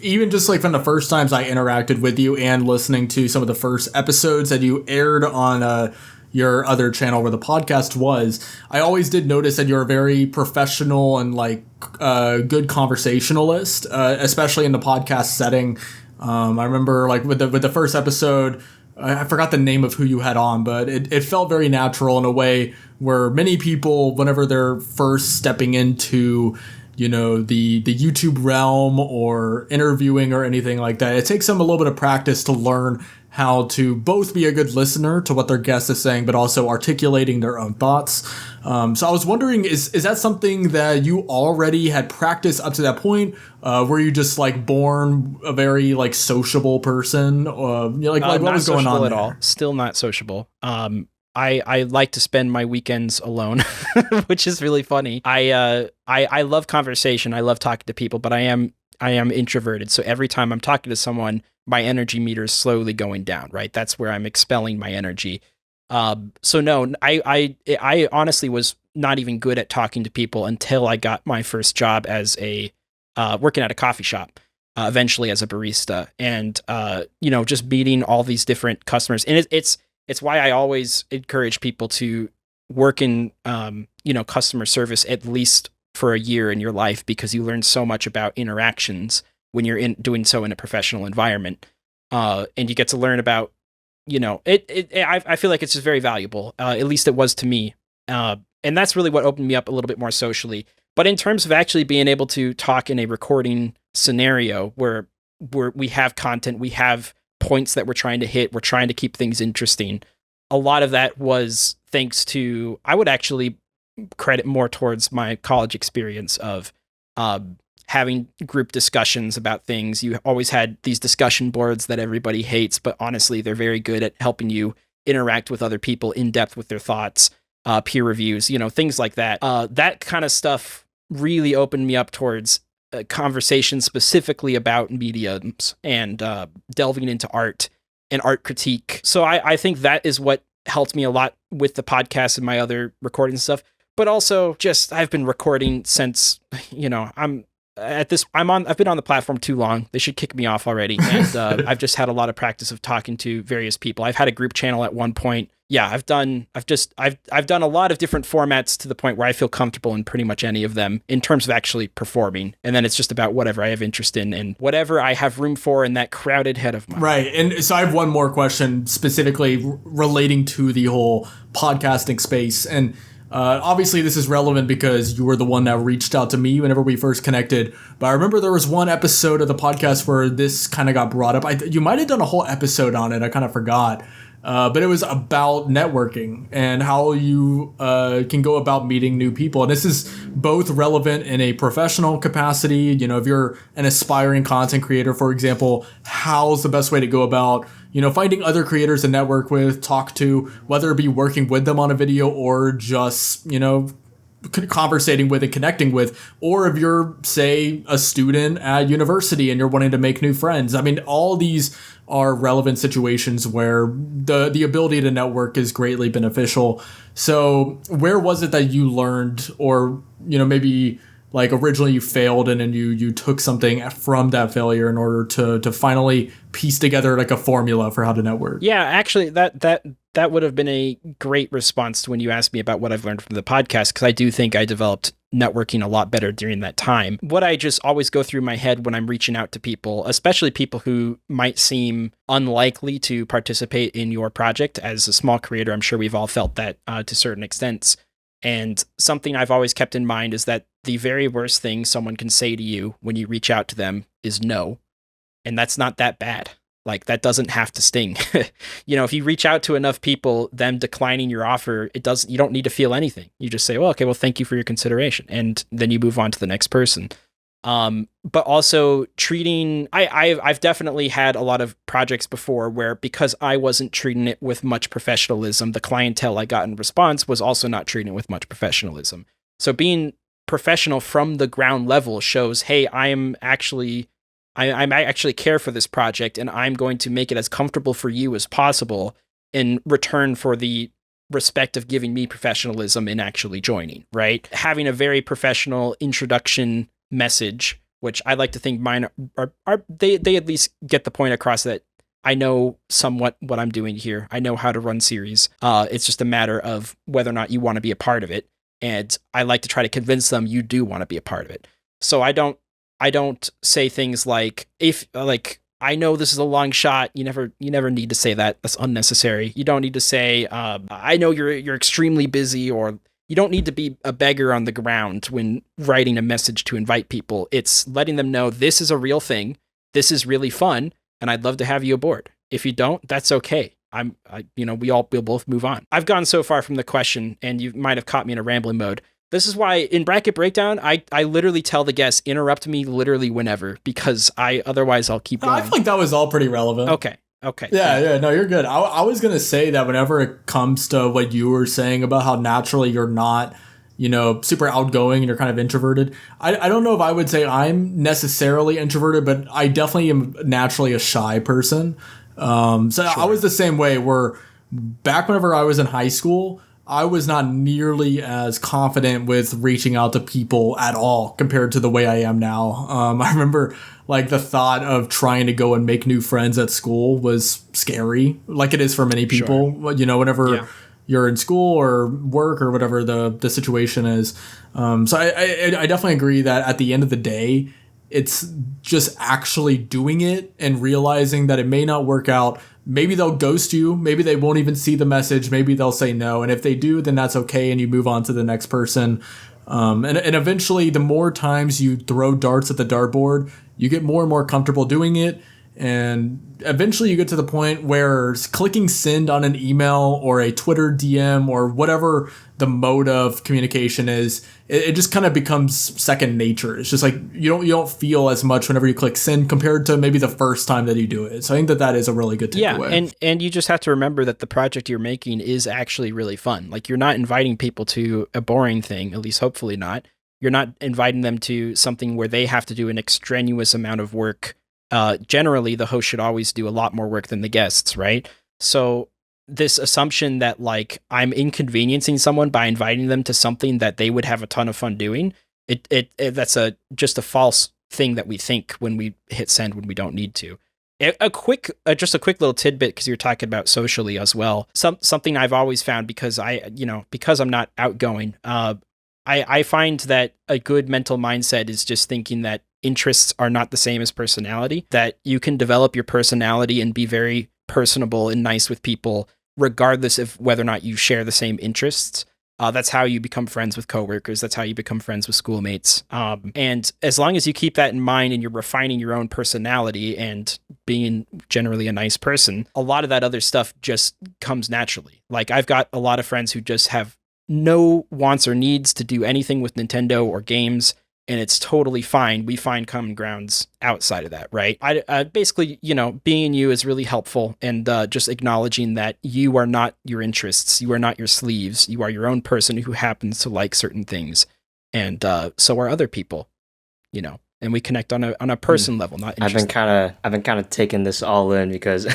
even just like from the first times I interacted with you and listening to some of the first episodes that you aired on your other channel where the podcast was, I always did notice that you're a very professional and like good conversationalist, especially in the podcast setting. I remember like with the first episode. I forgot the name of who you had on, but it felt very natural in a way where many people, whenever they're first stepping into, the YouTube realm or interviewing or anything like that, it takes them a little bit of practice to learn how to both be a good listener to what their guest is saying, but also articulating their own thoughts. So I was wondering, is that something that you already had practiced up to that point? Were you just like born a very like sociable person? What was going on at there? all? Still not sociable. I like to spend my weekends alone, which is really funny. I love conversation. I love talking to people, but I am introverted. So every time I'm talking to someone, my energy meter is slowly going down, right? That's where I'm expelling my energy. So no, I honestly was not even good at talking to people until I got my first job as working at a coffee shop, eventually as a barista, and just meeting all these different customers. And it's why I always encourage people to work in customer service at least for a year in your life, because you learn so much about interactions when you're doing so in a professional environment, and you get to learn about I feel like it's just very valuable. At least it was to me, and that's really what opened me up a little bit more socially. But in terms of actually being able to talk in a recording scenario where we have content, we have points that we're trying to hit, we're trying to keep things interesting, a lot of that was thanks to, I would actually credit more towards my college experience of having group discussions about things. You always had these discussion boards that everybody hates, but honestly, they're very good at helping you interact with other people in depth with their thoughts, peer reviews, things like that. That kind of stuff really opened me up towards conversations specifically about mediums and delving into art and art critique. So I think that is what helped me a lot with the podcast and my other recording stuff. But also just I've been recording since, I've been on the platform too long. They should kick me off already. And I've just had a lot of practice of talking to various people. I've had a group channel at one point. Yeah, I've done a lot of different formats to the point where I feel comfortable in pretty much any of them in terms of actually performing. And then it's just about whatever I have interest in and whatever I have room for in that crowded head of mine. Right. And so I have one more question specifically relating to the whole podcasting space. And obviously, this is relevant because you were the one that reached out to me whenever we first connected. But I remember there was one episode of the podcast where this kind of got brought up. You might have done a whole episode on it. I kind of forgot. But it was about networking and how you can go about meeting new people. And this is both relevant in a professional capacity. If you're an aspiring content creator, for example, how's the best way to go about finding other creators to network with, talk to, whether it be working with them on a video or just, conversating with and connecting with, or if you're, say, a student at university and you're wanting to make new friends. I mean, all these are relevant situations where the ability to network is greatly beneficial. So where was it that you learned, or, maybe like originally you failed and then you took something from that failure in order to finally piece together like a formula for how to network? Yeah, actually that would have been a great response to when you asked me about what I've learned from the podcast, because I do think I developed networking a lot better during that time. What I just always go through my head when I'm reaching out to people, especially people who might seem unlikely to participate in your project. As a small creator, I'm sure we've all felt that to certain extents. And something I've always kept in mind is that the very worst thing someone can say to you when you reach out to them is no. And that's not that bad. Like, that doesn't have to sting. If you reach out to enough people, them declining your offer, you don't need to feel anything. You just say, well, okay, well, thank you for your consideration. And then you move on to the next person. But also treating, I've definitely had a lot of projects before where, because I wasn't treating it with much professionalism, the clientele I got in response was also not treating it with much professionalism. So being professional from the ground level shows, hey, I actually care for this project, and I'm going to make it as comfortable for you as possible in return for the respect of giving me professionalism in actually joining, right? Having a very professional introduction message, which I like to think mine they at least get the point across that I know somewhat what I'm doing here. I know how to run series. It's just a matter of whether or not you want to be a part of it. And I like to try to convince them you do want to be a part of it. So I don't say things like, I know this is a long shot. You never need to say that. That's unnecessary. You don't need to say, I know you're extremely busy, or you don't need to be a beggar on the ground when writing a message to invite people. It's letting them know this is a real thing. This is really fun, and I'd love to have you aboard. If you don't, that's okay. We'll both move on. I've gone so far from the question, and you might have caught me in a rambling mode. This is why in Bracket Breakdown, I literally tell the guests, interrupt me literally whenever, because otherwise I'll keep going. I feel like that was all pretty relevant. Okay. Yeah, no, you're good. I was going to say that whenever it comes to what you were saying about how naturally you're not, super outgoing and you're kind of introverted. I don't know if I would say I'm necessarily introverted, but I definitely am naturally a shy person. Sure. I was the same way, where back whenever I was in high school, I was not nearly as confident with reaching out to people at all compared to the way I am now. I remember like the thought of trying to go and make new friends at school was scary, like it is for many people, whenever you're in school or work or whatever the situation is. So I definitely agree that at the end of the day, it's just actually doing it and realizing that it may not work out. Maybe they'll ghost you. Maybe they won't even see the message. Maybe they'll say no. And if they do, then that's okay. And you move on to the next person. And eventually, the more times you throw darts at the dartboard, you get more and more comfortable doing it. And eventually you get to the point where clicking send on an email or a Twitter DM or whatever the mode of communication is, it just kind of becomes second nature. It's just like you don't feel as much whenever you click send compared to maybe the first time that you do it. So I think that is a really good takeaway. Yeah, and you just have to remember that the project you're making is actually really fun. Like, you're not inviting people to a boring thing, at least hopefully not. You're not inviting them to something where they have to do an extraneous amount of work. Generally, the host should always do a lot more work than the guests, right? So this assumption that like I'm inconveniencing someone by inviting them to something that they would have a ton of fun doing, that's just a false thing that we think when we hit send when we don't need to. Just a quick little tidbit, because you're talking about socially as well. Something I've always found, because because I'm not outgoing, I find that a good mental mindset is just thinking that interests are not the same as personality, that you can develop your personality and be very personable and nice with people, regardless of whether or not you share the same interests. That's how you become friends with coworkers. That's how you become friends with schoolmates. And as long as you keep that in mind and you're refining your own personality and being generally a nice person, a lot of that other stuff just comes naturally. Like, I've got a lot of friends who just have no wants or needs to do anything with Nintendo or games, and it's totally fine. We find common grounds outside of that, right? I basically, being you is really helpful, and just acknowledging that you are not your interests, you are not your sleeves, you are your own person who happens to like certain things, and so are other people, and we connect on a person level, not interest. I've been kind of taking this all in, because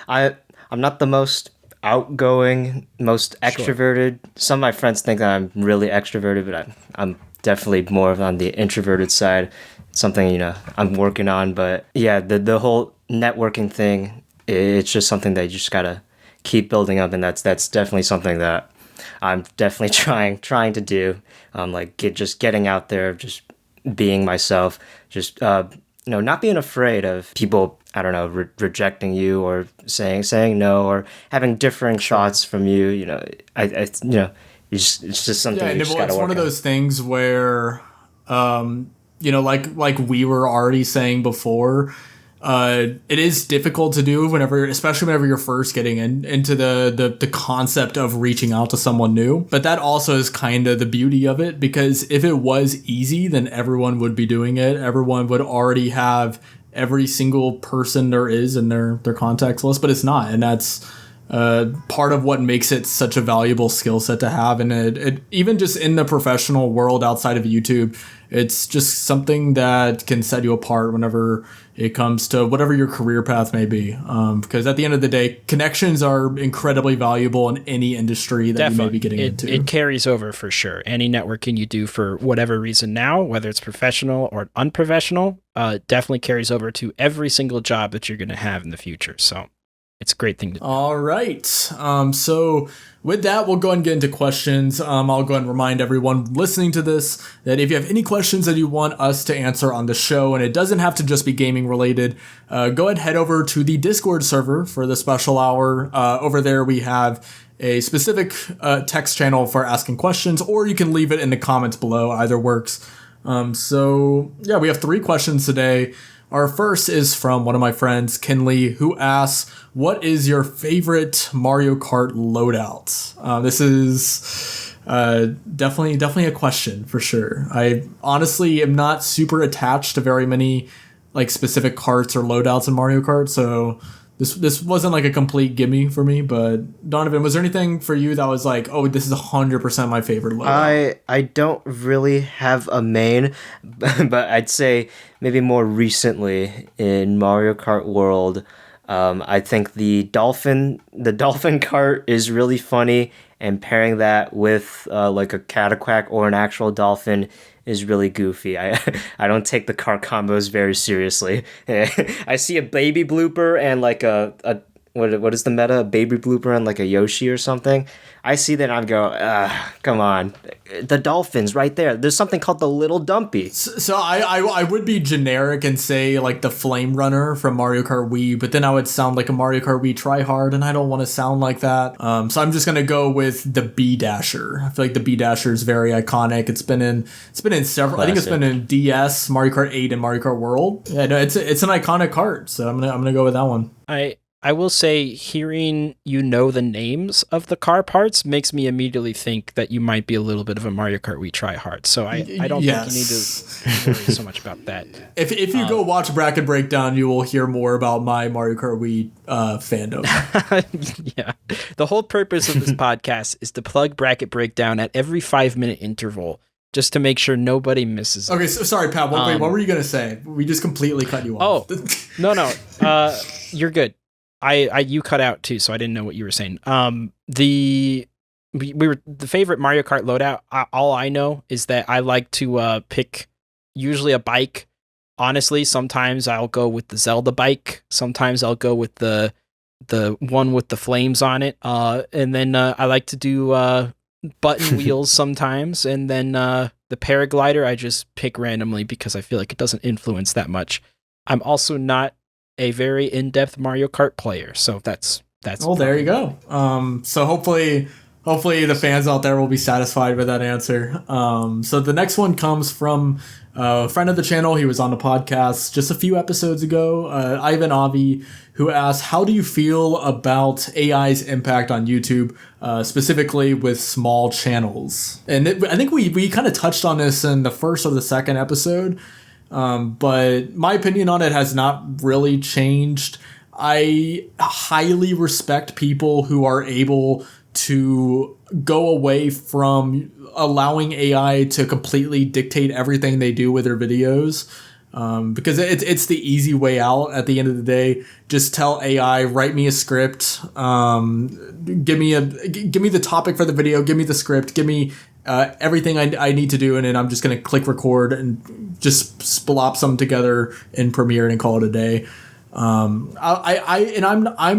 I'm not the most outgoing, most extroverted. Sure. Some of my friends think that I'm really extroverted, but I'm definitely more on the introverted side. Something I'm working on, but yeah, the whole networking thing, it's just something that you just gotta keep building up, and that's definitely something that I'm definitely trying to do. Just getting out there, just being myself, just not being afraid of people, I don't know, rejecting you or saying no, or having differing thoughts from you. It's just something. Yeah, it's one of those things where, like we were already saying before, it is difficult to do especially whenever you're first getting into the concept of reaching out to someone new. But that also is kind of the beauty of it, because if it was easy, then everyone would be doing it. Everyone would already have every single person there is in their contacts list, but it's not. And that's part of what makes it such a valuable skill set to have. And it even just in the professional world outside of YouTube, it's just something that can set you apart whenever it comes to whatever your career path may be. Because at the end of the day, connections are incredibly valuable in any industry that you may be getting into. It carries over for sure. Any networking you do for whatever reason now, whether it's professional or unprofessional, definitely carries over to every single job that you're going to have in the future. So It's a great thing to do. All right. So with that, we'll go ahead and get into questions. I'll go ahead and remind everyone listening to this that if you have any questions that you want us to answer on the show, and it doesn't have to just be gaming related, go ahead and head over to the Discord server for the special hour. Over there, we have a specific text channel for asking questions, or you can leave it in the comments below. Either works. So yeah, we have 3 questions today. Our first is from one of my friends, Kinley, who asks, what is your favorite Mario Kart loadout? This is definitely a question for sure. I honestly am not super attached to very many like specific karts or loadouts in Mario Kart, so this wasn't like a complete gimme for me. But Donovan, was there anything for you that was like, oh, this is 100% my favorite loadout? I don't really have a main, but I'd say maybe more recently in Mario Kart World, I think the dolphin cart is really funny, and pairing that with like a cataquack or an actual dolphin is really goofy. I don't take the car combos very seriously. I see a baby blooper and like a what is the meta? A baby blooper and like a Yoshi or something. I see that and I go, come on. The dolphins right there. There's something called the Little Dumpy. So I would be generic and say like the Flame Runner from Mario Kart Wii, but then I would sound like a Mario Kart Wii tryhard, and I don't want to sound like that. So I'm just gonna go with the B Dasher. I feel like the B Dasher is very iconic. It's been in several. Classic. I think it's been in DS, Mario Kart 8, and Mario Kart World. Yeah, no, it's an iconic kart. So I'm gonna go with that one. I will say, hearing the names of the car parts makes me immediately think that you might be a little bit of a Mario Kart Wii tryhard. So I don't think you need to worry so much about that. If you go watch Bracket Breakdown, you will hear more about my Mario Kart Wii fandom. Yeah. The whole purpose of this podcast is to plug Bracket Breakdown at every 5-minute interval, just to make sure nobody misses it. Okay, so sorry, Pat. What were you going to say? We just completely cut you off. Oh, no. You're good. You cut out too, so I didn't know what you were saying. The favorite Mario Kart loadout. All I know is that I like to pick usually a bike. Honestly, sometimes I'll go with the Zelda bike. Sometimes I'll go with the one with the flames on it. And then I like to do button wheels sometimes. And then the paraglider I just pick randomly because I feel like it doesn't influence that much. I'm also not a very in-depth Mario Kart player, so that's well, there you go. So hopefully the fans out there will be satisfied with that answer. So the next one comes from a friend of the channel. He was on the podcast just a few episodes ago, Ivan Avi, who asked, how do you feel about AI's impact on YouTube, specifically with small channels? And I think we kind of touched on this in the first or the second episode. But my opinion on it has not really changed. I highly respect people who are able to go away from allowing AI to completely dictate everything they do with their videos. Because it's the easy way out at the end of the day. Just tell AI, write me a script, give me the topic for the video, give me the script, give me everything I need to do, and then I'm just gonna click record and just splop some together in Premiere and call it a day. I'm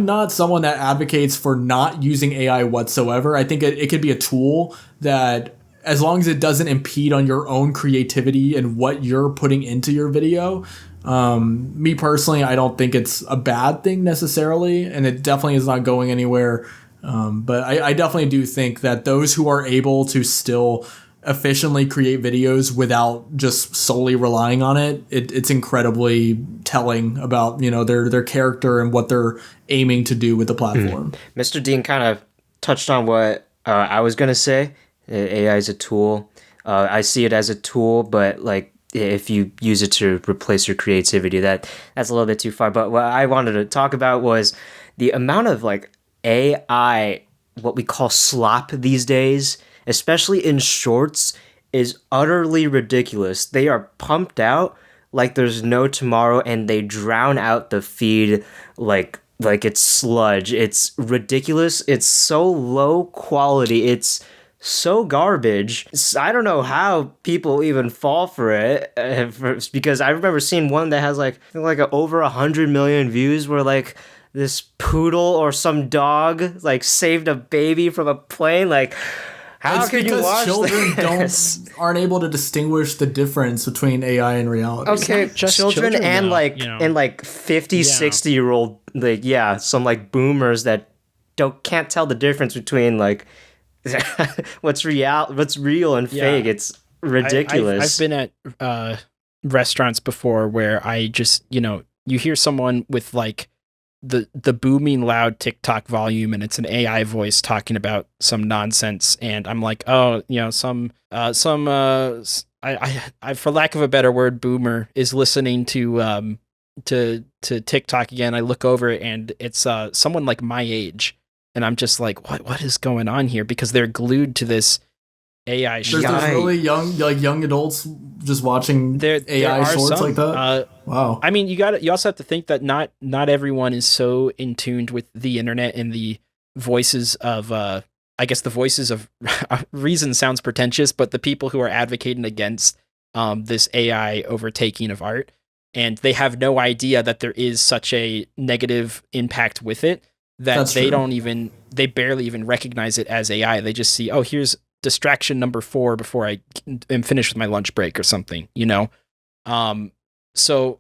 not someone that advocates for not using AI whatsoever. I think it could be a tool that, as long as it doesn't impede on your own creativity and what you're putting into your video. Me personally, I don't think it's a bad thing necessarily, and it definitely is not going anywhere. But I definitely do think that those who are able to still efficiently create videos without just solely relying on it's incredibly telling about, their character and what they're aiming to do with the platform. MrDean kind of touched on what I was going to say. AI is a tool. I see it as a tool, but like if you use it to replace your creativity, that's a little bit too far. But what I wanted to talk about was the amount of like AI, what we call slop these days, especially in shorts, is utterly ridiculous. They are pumped out like there's no tomorrow, and they drown out the feed like it's sludge. It's ridiculous. It's so low quality. It's so garbage. I don't know how people even fall for it, because I remember seeing one that has like over 100 million views, where like this poodle or some dog like saved a baby from a plane. Like, how It's can you because watch children this? aren't able to distinguish the difference between AI and reality. Okay, just children and though, like you know. and like 50, 60-year-old, like, yeah, some like boomers that can't tell the difference between like what's real and fake. It's ridiculous. I've been at restaurants before where I just, you hear someone with like the booming loud TikTok volume, and it's an AI voice talking about some nonsense, and I'm like, oh, I for lack of a better word, boomer is listening to TikTok again. I look over and it's someone like my age, and I'm just like, what is going on here? Because they're glued to this AI shit. There's really young adults just watching AI shorts like that. Wow. I mean, you also have to think that not everyone is so in tuned with the internet and the voices of I guess the voices of reason sounds pretentious, but the people who are advocating against this AI overtaking of art, and they have no idea that there is such a negative impact with it, that That's they true. they barely even recognize it as AI. They just see, oh, here's distraction number 4 before I am finished with my lunch break or something, So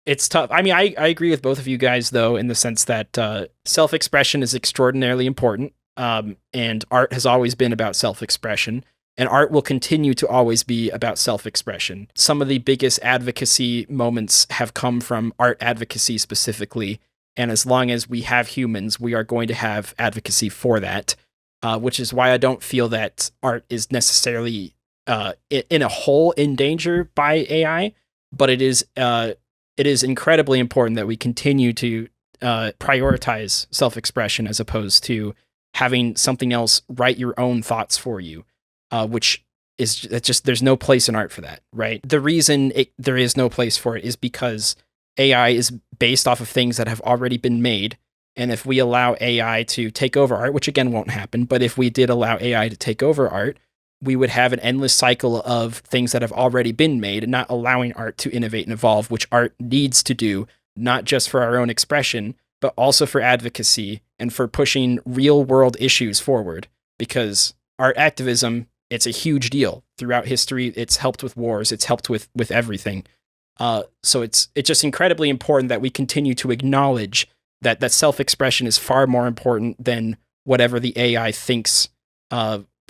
it's tough. I mean, I agree with both of you guys, though, in the sense that self-expression is extraordinarily important, and art has always been about self-expression, and art will continue to always be about self-expression. Some of the biggest advocacy moments have come from art advocacy specifically, and as long as we have humans, we are going to have advocacy for that. Which is why I don't feel that art is necessarily in a whole in danger by AI, but it is incredibly important that we continue to prioritize self-expression as opposed to having something else write your own thoughts for you, which is just there's no place in art for that, right? The reason there is no place for it is because AI is based off of things that have already been made. And if we allow AI to take over art, which again won't happen, but if we did allow AI to take over art, we would have an endless cycle of things that have already been made and not allowing art to innovate and evolve, which art needs to do, not just for our own expression, but also for advocacy and for pushing real world issues forward. Because art activism, it's a huge deal throughout history. It's helped with wars. It's helped with everything. So it's just incredibly important that we continue to acknowledge that self-expression is far more important than whatever the AI thinks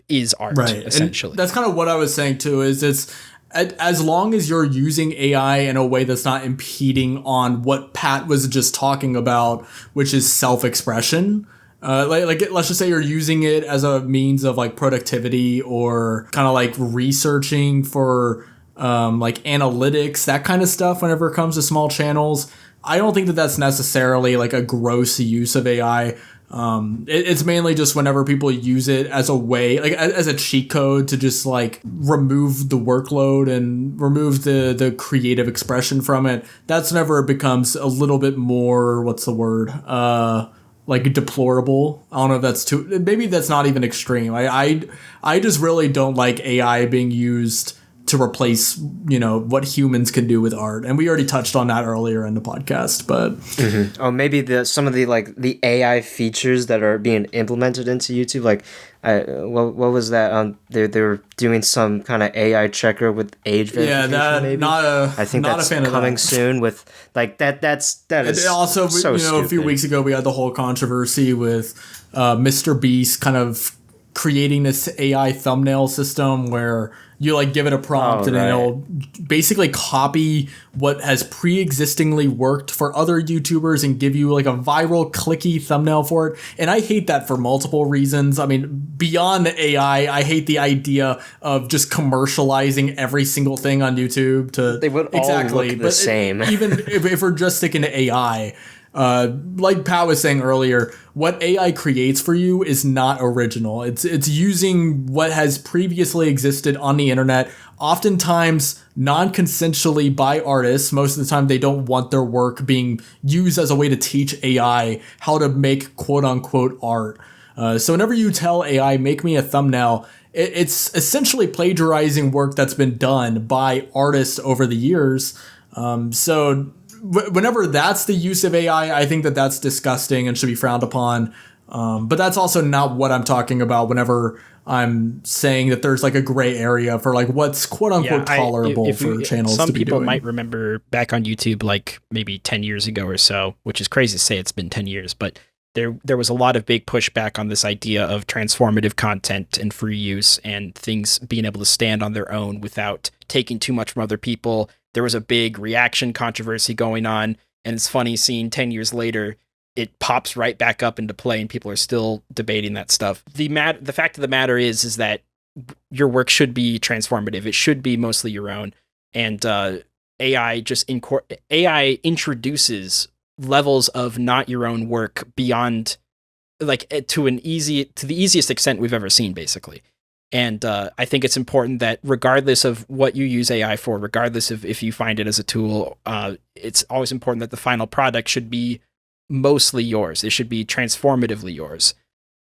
is art, Right. essentially. And that's kind of what I was saying too, is it's as long as you're using AI in a way that's not impeding on what Pat was just talking about, which is self-expression. Like let's just say you're using it as a means of like productivity or kind of like researching for like analytics, that kind of stuff whenever it comes to small channels. I don't think that that's necessarily like a gross use of AI. It's mainly just whenever people use it as a way, like as a cheat code to just like remove the workload and remove the creative expression from it. That's whenever it becomes a little bit more, what's the word? Like deplorable. I don't know if that's too, maybe that's not even extreme. I just really don't like AI being used to replace, what humans can do with art. And we already touched on that earlier in the podcast, but Oh, maybe some of the AI features that are being implemented into YouTube, like what was that? They're doing some kind of AI checker with age verification. yeah, maybe. I think that's a fan coming of that. soon with like that. That is And also, so a few stupid. weeks ago, we had the whole controversy with Mr. Beast kind of creating this AI thumbnail system where you like give it a prompt and right. it'll basically copy what has pre-existingly worked for other YouTubers and give you like a viral clicky thumbnail for it. And I hate that for multiple reasons. I mean, beyond the AI, I hate the idea of just commercializing every single thing on YouTube to They would all look the same. Even if we're just sticking to AI, like Pat was saying earlier, what AI creates for you is not original. It's using what has previously existed on the internet, oftentimes non-consensually by artists. Most of the time they don't want their work being used as a way to teach AI how to make quote-unquote art. So whenever you tell AI, make me a thumbnail, it's essentially plagiarizing work that's been done by artists over the years. So whenever that's the use of AI, I think that that's disgusting and should be frowned upon. But that's also not what I'm talking about whenever I'm saying that there's like a gray area for like what's quote unquote tolerable for channels to be doing. Some people might remember back on YouTube, like maybe 10 years ago or so, which is crazy to say it's been 10 years, but there was a lot of big pushback on this idea of transformative content and free use and things being able to stand on their own without taking too much from other people. There was a big reaction controversy going on, and it's funny seeing 10 years later, it pops right back up into play and people are still debating that stuff. The fact of the matter is that your work should be transformative. It should be mostly your own. And AI introduces levels of not your own work beyond, like, to the easiest extent we've ever seen, basically. And I think it's important that regardless of what you use AI for, regardless of if you find it as a tool, it's always important that the final product should be mostly yours. It should be transformatively yours.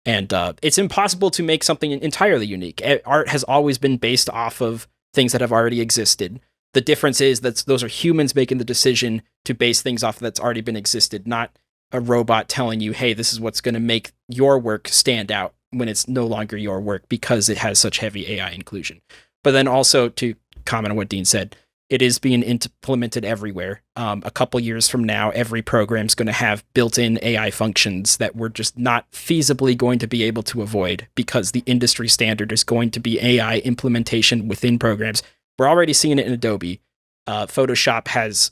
And it's impossible to make something entirely unique. Art has always been based off of things that have already existed. The difference is that those are humans making the decision to base things off that's already been existed, not a robot telling you, hey, this is what's going to make your work stand out when it's no longer your work because it has such heavy AI inclusion. But then also to comment on what Dean said, it is being implemented everywhere. A couple years from now, every program is going to have built-in AI functions that we're just not feasibly going to be able to avoid because the industry standard is going to be AI implementation within programs. We're already seeing it in Adobe. Photoshop has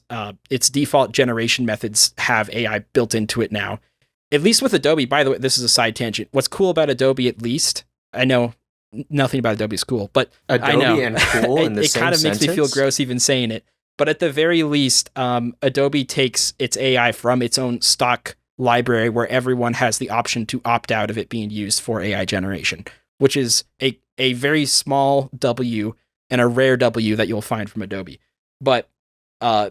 its default generation methods have AI built into it now. At least with Adobe, by the way, this is a side tangent. What's cool about Adobe, at least, I know nothing about Adobe is cool, but Adobe I know and cool in the it same kind of makes me feel gross even saying it. But at the very least, Adobe takes its AI from its own stock library where everyone has the option to opt out of it being used for AI generation, which is a very small W and a rare W that you'll find from Adobe. But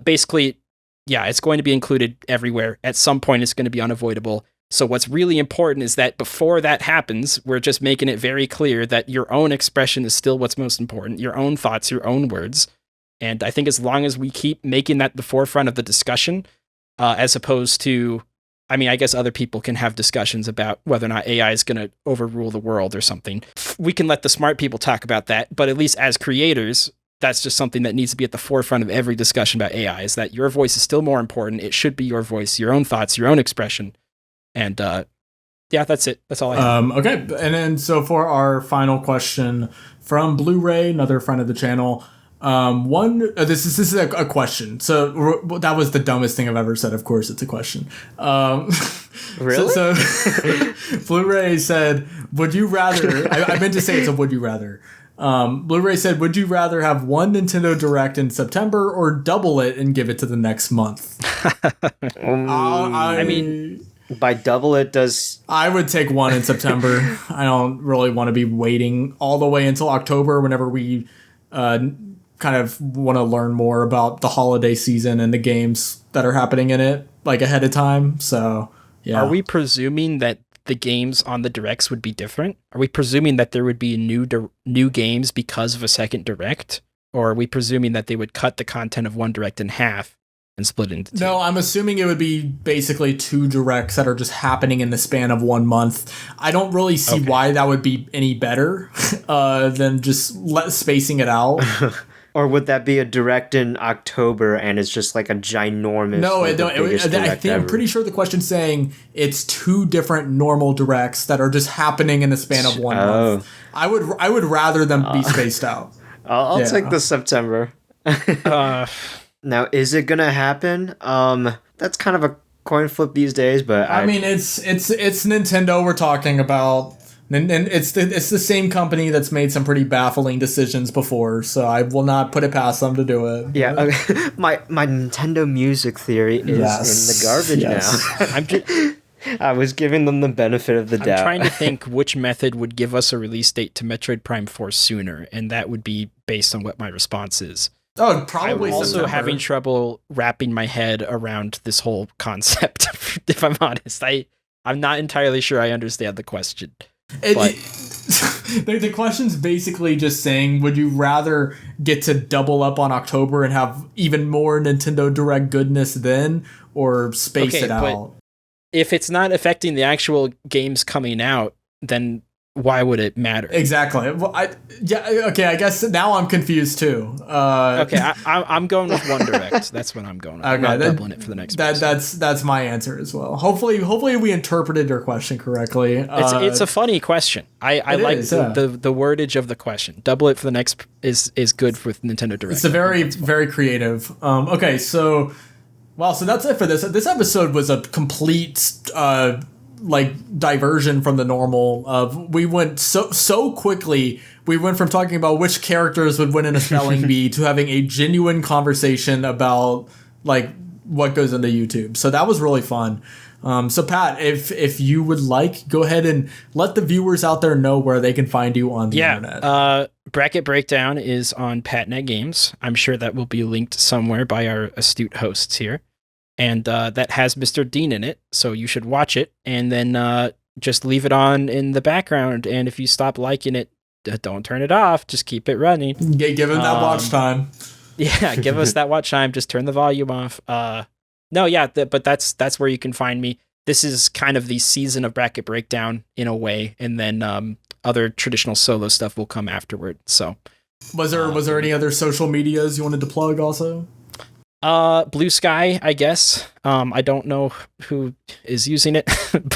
basically, yeah, it's going to be included everywhere. At some point, it's going to be unavoidable. So what's really important is that before that happens, we're just making it very clear that your own expression is still what's most important, your own thoughts, your own words. And I think as long as we keep making that the forefront of the discussion, as opposed to, I mean, I guess other people can have discussions about whether or not AI is going to overrule the world or something. We can let the smart people talk about that, but at least as creators, that's just something that needs to be at the forefront of every discussion about AI, is that your voice is still more important. It should be your voice, your own thoughts, your own expression. And yeah, that's it. That's all I have. Okay. And then so for our final question from Blu-ray, another friend of the channel, this is a question. So that was the dumbest thing I've ever said. Of course, it's a question. Really? So Blu-ray said, would you rather, I meant to say it's a would you rather. Blu-ray said, would you rather have one Nintendo Direct in September or double it and give it to the next month? I mean, by double it does... I would take one in September. I don't really want to be waiting all the way until October whenever we kind of want to learn more about the holiday season and the games that are happening in it, like ahead of time. So, yeah. Are we presuming that the games on the Directs would be different? Are we presuming that there would be new games because of a second Direct? Or are we presuming that they would cut the content of one Direct in half and split it into two? No, I'm assuming it would be basically two Directs that are just happening in the span of 1 month. I don't really see why that would be any better than just spacing it out. Or would that be a Direct in October and it's just like a ginormous... No, I'm pretty sure the question's saying it's two different normal Directs that are just happening in the span of 1 month. I would rather them be spaced out. I'll take the September. Now, is it gonna happen? That's kind of a coin flip these days, but I mean, it's Nintendo we're talking about. And it's the same company that's made some pretty baffling decisions before, so I will not put it past them to do it. Yeah, okay. my Nintendo music theory is in the garbage now. I was giving them the benefit of the doubt. I'm trying to think which method would give us a release date to Metroid Prime 4 sooner, and that would be based on what my response is. Oh, probably. I'm also having trouble wrapping my head around this whole concept, if I'm honest. I'm not entirely sure I understand the question. The question's basically just saying, would you rather get to double up on October and have even more Nintendo Direct goodness then, or space it out? If it's not affecting the actual games coming out, then why would it matter? Exactly. Well, I guess now I'm confused too. I'm going with One Direct. That's what I'm going with. I'm not doubling it for the next. That's my answer as well. Hopefully we interpreted your question correctly. It's a funny question. I like the wordage of the question. Double it for the next is good with Nintendo Direct. It's a very creative. Okay, so that's it for this. This episode was a complete diversion from the normal of we went so quickly. We went from talking about which characters would win in a spelling bee to having a genuine conversation about what goes into YouTube. So that was really fun. So Pat, if you would go ahead and let the viewers out there know where they can find you on the internet. Bracket Breakdown is on Pat Nat Games. I'm sure that will be linked somewhere by our astute hosts here. And that has MrDean in it, so you should watch it, and then just leave it on in the background. And if you stop liking it, don't turn it off. Just keep it running. Give him that watch time. Yeah, give us that watch time. Just turn the volume off. But that's where you can find me. This is kind of the season of Bracket Breakdown in a way, and then other traditional solo stuff will come afterward. So, was there any other social medias you wanted to plug also? Blue Sky, I guess. I don't know who is using it,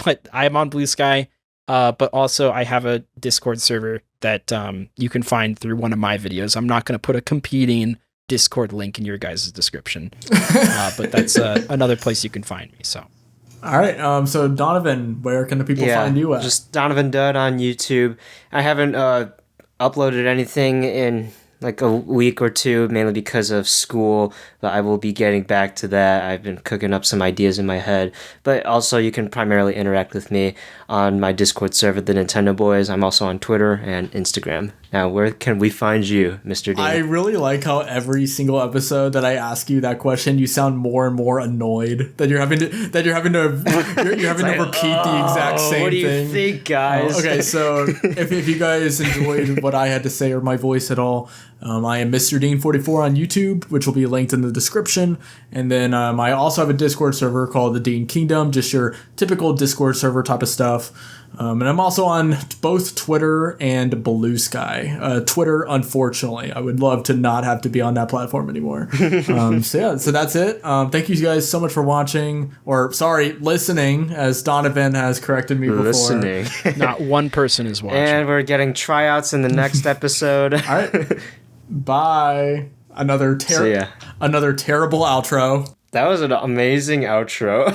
but I'm on Blue Sky. But also I have a Discord server that you can find through one of my videos. I'm not going to put a competing Discord link in your guys' description, but that's another place you can find me. So, all right. So Donovan, where can the people find you at? Just DonovanDud on YouTube. I haven't uploaded anything in like a week or two, mainly because of school, but I will be getting back to that. I've been cooking up some ideas in my head, but also you can primarily interact with me on my Discord server, the Nintendo Boys. I'm also on Twitter and Instagram. Now, where can we find you, MrDean? I really like how every single episode that I ask you that question, you sound more and more annoyed that you're having to repeat the exact same thing. What do you think, guys? Okay, so if you guys enjoyed what I had to say or my voice at all, I am MrDean44 on YouTube, which will be linked in the description. And then I also have a Discord server called the Dean Kingdom, just your typical Discord server type of stuff. And I'm also on both Twitter and Blue Sky. Twitter, unfortunately. I would love to not have to be on that platform anymore. So that's it. Thank you guys so much for watching. Listening, as Donovan has corrected me before. Listening. Not one person is watching. And we're getting tryouts in the next episode. All right. Bye. Another terrible outro. That was an amazing outro.